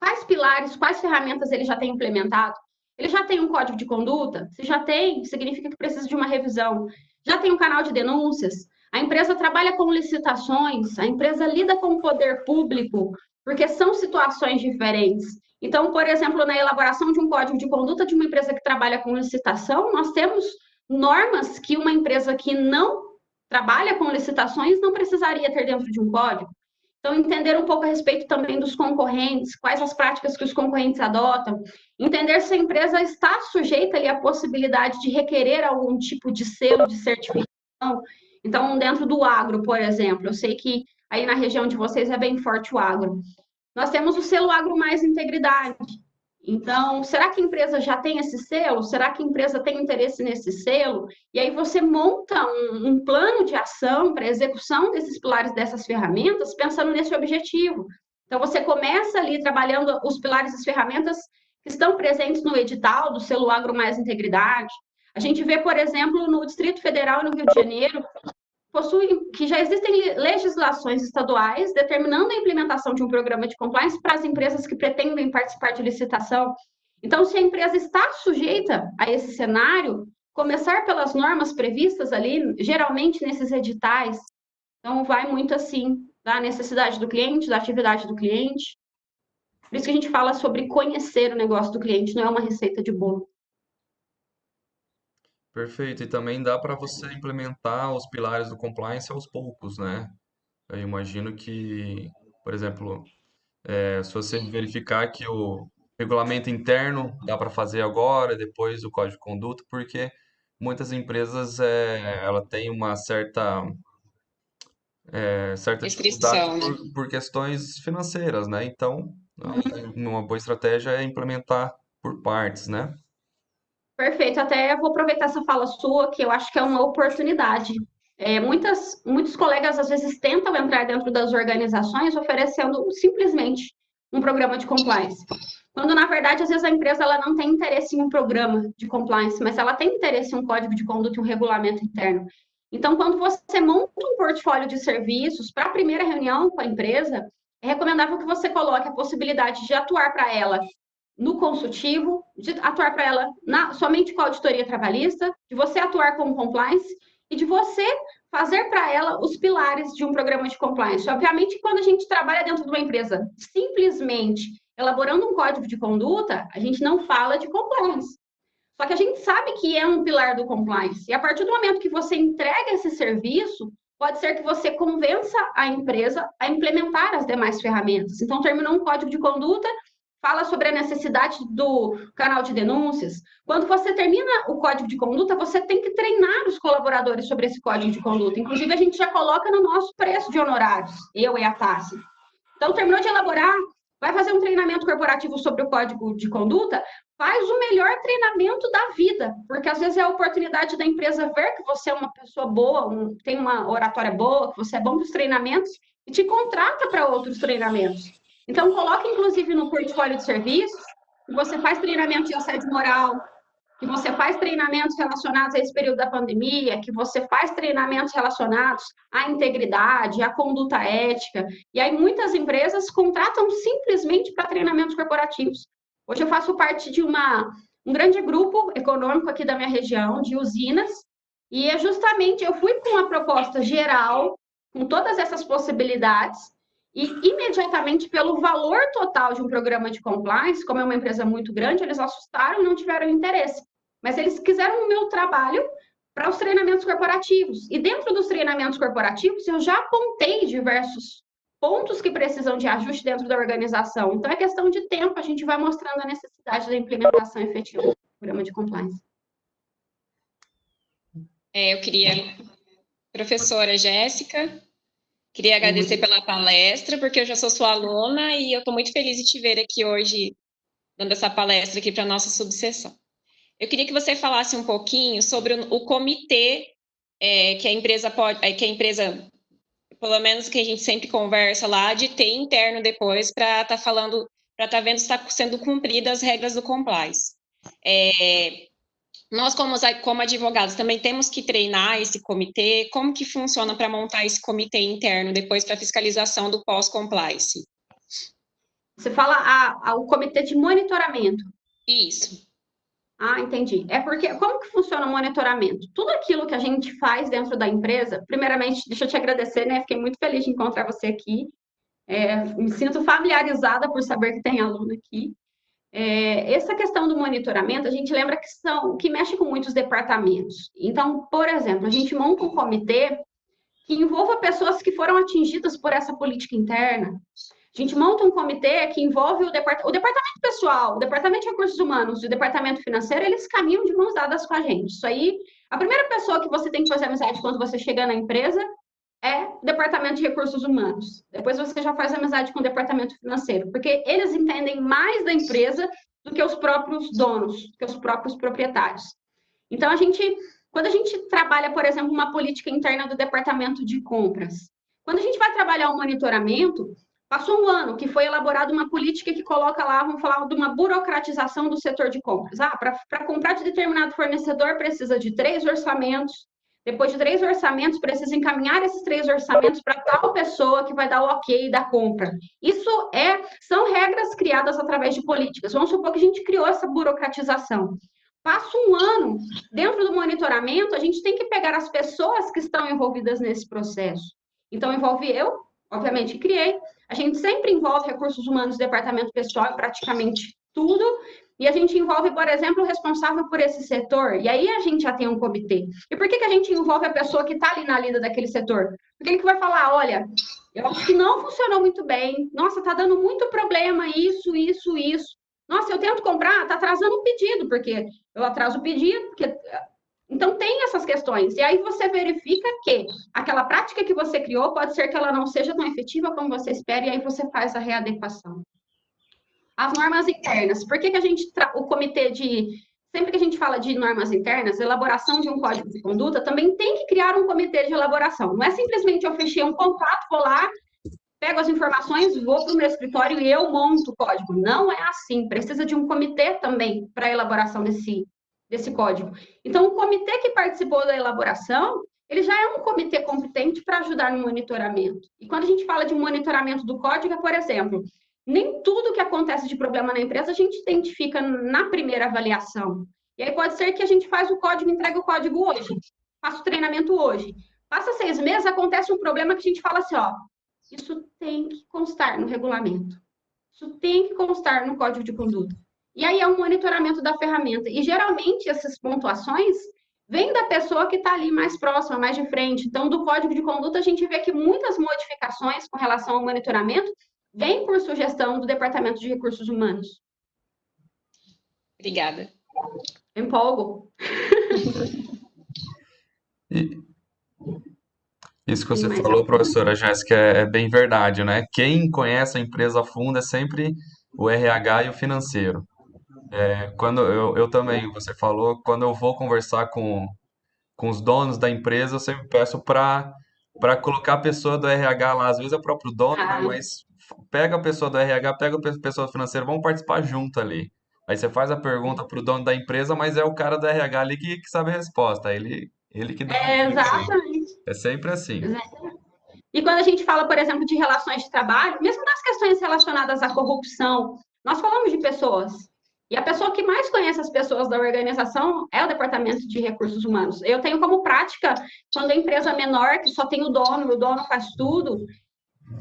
quais pilares, quais ferramentas ele já tem implementado. Ele já tem um código de conduta? Se já tem, significa que precisa de uma revisão. Já tem um canal de denúncias? A empresa trabalha com licitações? A empresa lida com o poder público? Porque são situações diferentes. Então, por exemplo, na elaboração de um código de conduta de uma empresa que trabalha com licitação, nós temos normas que uma empresa que não trabalha com licitações não precisaria ter dentro de um código. Então, entender um pouco a respeito também dos concorrentes, quais as práticas que os concorrentes adotam, entender se a empresa está sujeita ali à possibilidade de requerer algum tipo de selo de certificação. Então, dentro do agro, por exemplo, eu sei que aí na região de vocês é bem forte o agro. Nós temos o selo Agro Mais Integridade. Então, será que a empresa já tem esse selo? Será que a empresa tem interesse nesse selo? E aí você monta um plano de ação para execução desses pilares dessas ferramentas, pensando nesse objetivo. Então, você começa ali trabalhando os pilares das ferramentas que estão presentes no edital do selo Agro Mais Integridade. A gente vê, por exemplo, no Distrito Federal e no Rio de Janeiro, que já existem legislações estaduais determinando a implementação de um programa de compliance para as empresas que pretendem participar de licitação. Então, se a empresa está sujeita a esse cenário, começar pelas normas previstas ali, geralmente nesses editais, então vai muito assim da necessidade do cliente, da atividade do cliente. Por isso que a gente fala sobre conhecer o negócio do cliente, não é uma receita de bolo. Perfeito. E também dá para você implementar os pilares do compliance aos poucos, né? Eu imagino que, por exemplo, se você verificar que o regulamento interno dá para fazer agora, depois o código de conduta, porque muitas empresas ela tem uma certa dificuldade Restrição, né? por questões financeiras, né? Então, uma boa estratégia é implementar por partes, né? Perfeito, até vou aproveitar essa fala sua, que eu acho que é uma oportunidade. Muitos colegas às vezes tentam entrar dentro das organizações oferecendo simplesmente um programa de compliance. Quando, na verdade, às vezes a empresa ela não tem interesse em um programa de compliance, mas ela tem interesse em um código de conduta e um regulamento interno. Então, quando você monta um portfólio de serviços para a primeira reunião com a empresa, é recomendável que você coloque a possibilidade de atuar para ela no consultivo, de atuar para ela somente com a auditoria trabalhista, de você atuar com compliance e de você fazer para ela os pilares de um programa de compliance. Obviamente, quando a gente trabalha dentro de uma empresa simplesmente elaborando um código de conduta, a gente não fala de compliance. Só que a gente sabe que é um pilar do compliance. E a partir do momento que você entrega esse serviço, pode ser que você convença a empresa a implementar as demais ferramentas. Então, terminou um código de conduta, fala sobre a necessidade do canal de denúncias. Quando você termina o código de conduta, você tem que treinar os colaboradores sobre esse código de conduta. Inclusive, a gente já coloca no nosso preço de honorários, eu e a Tassi. Então, terminou de elaborar, vai fazer um treinamento corporativo sobre o código de conduta, faz o melhor treinamento da vida, porque às vezes é a oportunidade da empresa ver que você é uma pessoa boa, tem uma oratória boa, que você é bom nos treinamentos, e te contrata para outros treinamentos. Então, coloque, inclusive, no portfólio de serviços que você faz treinamento de assédio moral, que você faz treinamentos relacionados a esse período da pandemia, que você faz treinamentos relacionados à integridade, à conduta ética. E aí muitas empresas contratam simplesmente para treinamentos corporativos. Hoje eu faço parte de um grande grupo econômico aqui da minha região, de usinas, e é justamente, eu fui com uma proposta geral, com todas essas possibilidades, e imediatamente, pelo valor total de um programa de compliance, como é uma empresa muito grande, eles assustaram e não tiveram interesse. Mas eles quiseram o meu trabalho para os treinamentos corporativos. E dentro dos treinamentos corporativos, eu já apontei diversos pontos que precisam de ajuste dentro da organização. Então, é questão de tempo, a gente vai mostrando a necessidade da implementação efetiva do programa de compliance. Eu queria, professora Jéssica, queria agradecer pela palestra, porque eu já sou sua aluna e eu estou muito feliz de te ver aqui hoje, dando essa palestra aqui para a nossa subseção. Eu queria que você falasse um pouquinho sobre o comitê que a empresa pelo menos que a gente sempre conversa lá, de ter interno depois para estar falando, para estar vendo se está sendo cumpridas as regras do compliance. Nós, como advogados, também temos que treinar esse comitê. Como que funciona para montar esse comitê interno depois para fiscalização do pós-compliance? Você fala o comitê de monitoramento. Isso. Ah, entendi. É porque, como que funciona o monitoramento? Tudo aquilo que a gente faz dentro da empresa, primeiramente, deixa eu te agradecer, né? Fiquei muito feliz de encontrar você aqui. Me sinto familiarizada por saber que tem aluno aqui. Essa questão do monitoramento, a gente lembra que mexe com muitos departamentos. Então, por exemplo, a gente monta um comitê que envolva pessoas que foram atingidas por essa política interna. A gente monta um comitê que envolve o departamento pessoal, o departamento de recursos humanos e o departamento financeiro, eles caminham de mãos dadas com a gente. Isso aí, a primeira pessoa que você tem que fazer amizade quando você chega na empresa é o departamento de recursos humanos. Depois você já faz amizade com o departamento financeiro, porque eles entendem mais da empresa do que os próprios donos, do que os próprios proprietários. Então, quando a gente trabalha, por exemplo, uma política interna do departamento de compras, quando a gente vai trabalhar um monitoramento, passou um ano que foi elaborada uma política que coloca lá, vamos falar de uma burocratização do setor de compras. Para comprar de determinado fornecedor precisa de 3 orçamentos, depois de 3 orçamentos, precisa encaminhar esses 3 orçamentos para tal pessoa que vai dar o ok da compra. Isso são regras criadas através de políticas. Vamos supor que a gente criou essa burocratização. Passa um ano, dentro do monitoramento, a gente tem que pegar as pessoas que estão envolvidas nesse processo. Então, envolve eu, obviamente, criei. A gente sempre envolve recursos humanos, departamento pessoal, praticamente tudo. E a gente envolve, por exemplo, o responsável por esse setor. E aí a gente já tem um comitê. E por que a gente envolve a pessoa que está ali na lida daquele setor? Porque ele que vai falar, olha, eu acho que não funcionou muito bem. Nossa, está dando muito problema isso, isso, isso. Nossa, eu tento comprar, está atrasando o pedido, porque eu atraso o pedido, porque... Então, tem essas questões. E aí você verifica que aquela prática que você criou pode ser que ela não seja tão efetiva como você espera, e aí você faz a readequação. As normas internas. Por que a gente... O comitê de... Sempre que a gente fala de normas internas, elaboração de um código de conduta, também tem que criar um comitê de elaboração. Não é simplesmente eu fechei um contrato, vou lá, pego as informações, vou para o meu escritório e eu monto o código. Não é assim. Precisa de um comitê também para a elaboração desse código. Então, o comitê que participou da elaboração, ele já é um comitê competente para ajudar no monitoramento. E quando a gente fala de monitoramento do código, por exemplo, nem tudo que acontece de problema na empresa a gente identifica na primeira avaliação. E aí pode ser que a gente faz o código, entregue o código hoje, faça o treinamento hoje. Passa 6 meses, acontece um problema que a gente fala assim, isso tem que constar no regulamento. Isso tem que constar no código de conduta. E aí é um monitoramento da ferramenta. E geralmente essas pontuações vêm da pessoa que está ali mais próxima, mais de frente. Então, do código de conduta, a gente vê que muitas modificações com relação ao monitoramento vêm por sugestão do Departamento de Recursos Humanos. Obrigada. Empolgo. Isso que você falou, professora Jéssica, é bem verdade, né? Quem conhece a empresa a fundo é sempre o RH e o financeiro. Quando eu também, você falou, quando eu vou conversar com os donos da empresa, eu sempre peço para colocar a pessoa do RH lá. Às vezes é o próprio dono, né? Mas pega a pessoa do RH, pega a pessoa do financeiro, vamos participar junto ali. Aí você faz a pergunta pro dono da empresa, mas é o cara do RH ali que sabe a resposta. Ele que dá a dica ali. Exatamente. É sempre assim. E quando a gente fala, por exemplo, de relações de trabalho, mesmo nas questões relacionadas à corrupção, nós falamos de pessoas. E a pessoa que mais conhece as pessoas da organização é o Departamento de Recursos Humanos. Eu tenho como prática, quando a empresa é menor, que só tem o dono faz tudo,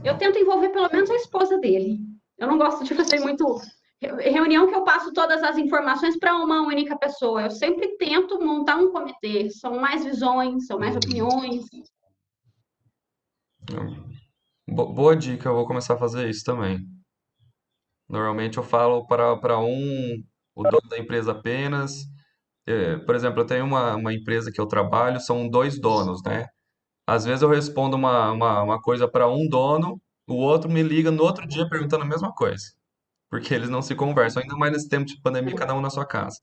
eu tento envolver pelo menos a esposa dele. Eu não gosto de fazer muito reunião que eu passo todas as informações para uma única pessoa. Eu sempre tento montar um comitê. São mais visões, são mais opiniões. Boa dica, eu vou começar a fazer isso também. Normalmente eu falo para o dono da empresa apenas. Por exemplo, eu tenho uma empresa que eu trabalho, são dois donos, né? Às vezes eu respondo uma coisa para um dono, o outro me liga no outro dia perguntando a mesma coisa, porque eles não se conversam, ainda mais nesse tempo de pandemia, cada um na sua casa.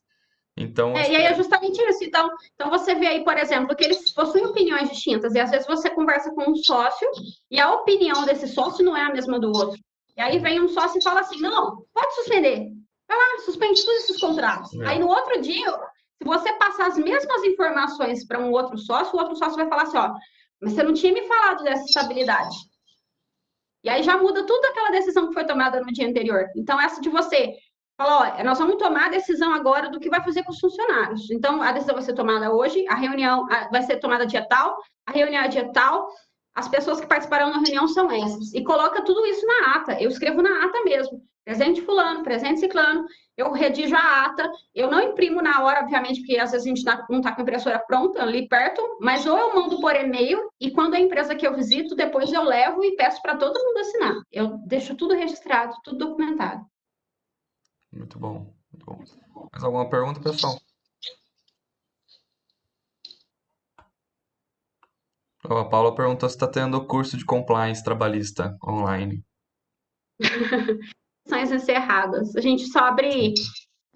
Então, acho E que aí é justamente isso. Então você vê aí, por exemplo, que eles possuem opiniões distintas, e às vezes você conversa com um sócio e a opinião desse sócio não é a mesma do outro. E aí vem um sócio e fala assim: não, pode suspender. Vai lá, suspende todos esses contratos. Aí no outro dia, se você passar as mesmas informações para um outro sócio, o outro sócio vai falar assim: ó, mas você não tinha me falado dessa estabilidade. E aí já muda tudo aquela decisão que foi tomada no dia anterior. Então, essa de você falar, ó, nós vamos tomar a decisão agora do que vai fazer com os funcionários. Então, a decisão vai ser tomada hoje, a reunião vai ser tomada dia tal, a reunião é dia tal, as pessoas que participarão da reunião são essas. E coloca tudo isso na ata. Eu escrevo na ata mesmo. Presente fulano, presente ciclano, eu redijo a ata, eu não imprimo na hora, obviamente, porque às vezes a gente não está com a impressora pronta ali perto, mas ou eu mando por e-mail, e quando a empresa que eu visito, depois eu levo e peço para todo mundo assinar. Eu deixo tudo registrado, tudo documentado. muito bom, muito bom. Mais alguma pergunta, pessoal? Ó, a Paula perguntou se está tendo curso de compliance trabalhista online. Sessões encerradas. A gente só abre.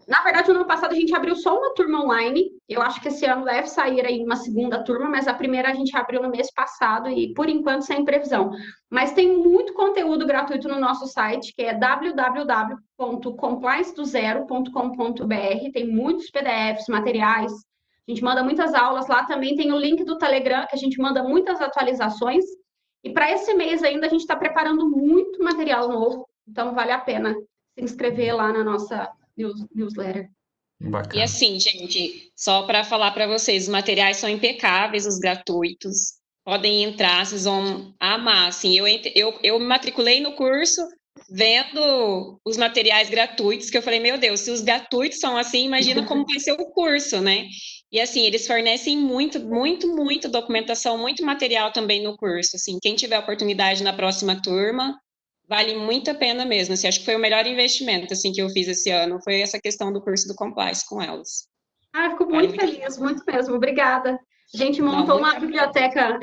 Na verdade, no ano passado a gente abriu só uma turma online. Eu acho que esse ano deve sair aí uma segunda turma, mas a primeira a gente abriu no mês passado e, por enquanto, sem previsão. Mas tem muito conteúdo gratuito no nosso site, que é www.compliancedozero.com.br. Tem muitos PDFs, materiais. A gente manda muitas aulas lá. Também tem o link do Telegram, que a gente manda muitas atualizações. E para esse mês ainda a gente está preparando muito material novo. Então, vale a pena se inscrever lá na nossa newsletter. E Bacana. assim, gente, só para falar para vocês, os materiais são impecáveis, os gratuitos. Podem entrar, vocês vão amar. Assim, eu me matriculei no curso vendo os materiais gratuitos, que eu falei, meu Deus, se os gratuitos são assim, imagina como vai ser o curso, né? E assim, eles fornecem muito documentação, muito material também no curso. Assim, quem tiver oportunidade na próxima turma, vale muito a pena mesmo. Assim, acho que foi o melhor investimento assim, que eu fiz esse ano, foi essa questão do curso do Compliance com elas. Fico Vale muito muito feliz, muito mesmo. Obrigada. A gente montou uma biblioteca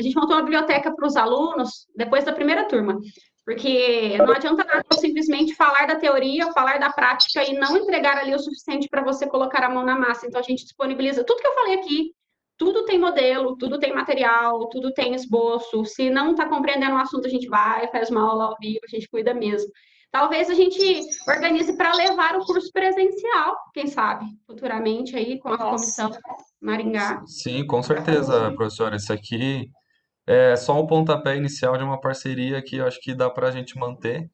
para os alunos depois da primeira turma, porque não adianta nada eu simplesmente falar da teoria, falar da prática e não entregar ali o suficiente para você colocar a mão na massa. Então, a gente disponibiliza tudo que eu falei aqui, tudo tem modelo, tudo tem material, tudo tem esboço. Se não está compreendendo o assunto, a gente vai, faz uma aula ao vivo, a gente cuida mesmo. Talvez a gente organize para levar o curso presencial, quem sabe, futuramente aí com a comissão Maringá. Sim, com certeza, professora. Isso aqui é só o pontapé inicial de uma parceria que eu acho que dá para a gente manter,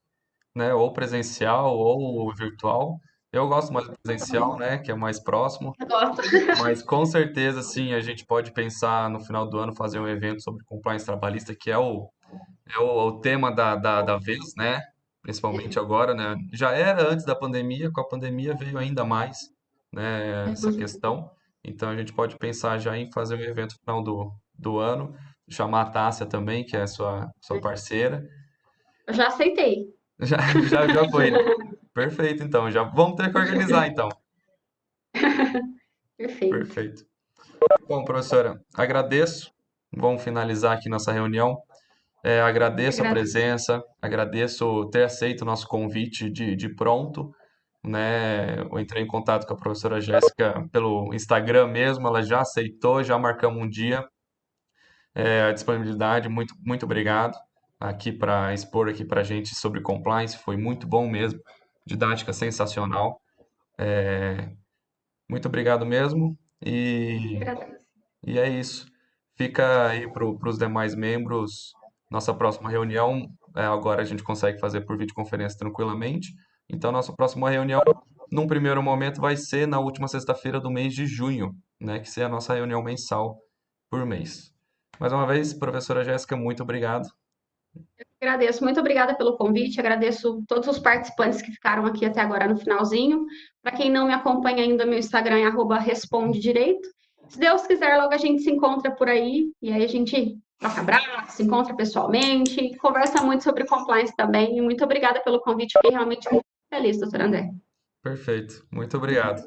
né? Ou presencial ou virtual. Eu gosto mais do presencial, né? Que é mais próximo. Eu gosto. Mas com certeza, sim, a gente pode pensar no final do ano fazer um evento sobre compliance trabalhista, que é o tema da vez, né? Principalmente agora, né? Já era antes da pandemia, com a pandemia veio ainda mais, né, essa questão. Então a gente pode pensar já em fazer um evento no final do ano, chamar a Tássia também, que é sua parceira. Eu já aceitei. Já foi, né? Perfeito, então. Já vamos ter que organizar, então. Perfeito. Perfeito. Bom, professora, agradeço. Vamos finalizar aqui nossa reunião. Agradeço a presença, agradeço ter aceito o nosso convite de pronto, né? Eu entrei em contato com a professora Jéssica pelo Instagram mesmo, ela já aceitou, já marcamos um dia, a disponibilidade, muito, muito obrigado, aqui para expor aqui para a gente sobre compliance, foi muito bom mesmo, didática sensacional. Muito obrigado mesmo e Agradeço. E é isso. Fica aí para os demais membros. Nossa próxima reunião, agora a gente consegue fazer por videoconferência tranquilamente. Então, nossa próxima reunião, num primeiro momento, vai ser na última sexta-feira do mês de junho, né? Que é a nossa reunião mensal por mês. Mais uma vez, professora Jéssica, muito obrigado. Agradeço, muito obrigada pelo convite, agradeço todos os participantes que ficaram aqui até agora no finalzinho. Para quem não me acompanha ainda, meu Instagram é @respondedireito. Se Deus quiser, logo a gente se encontra por aí, e aí a gente troca abraço, se encontra pessoalmente, conversa muito sobre compliance também, e muito obrigada pelo convite, fiquei realmente muito feliz, doutor André. Perfeito. Muito obrigado.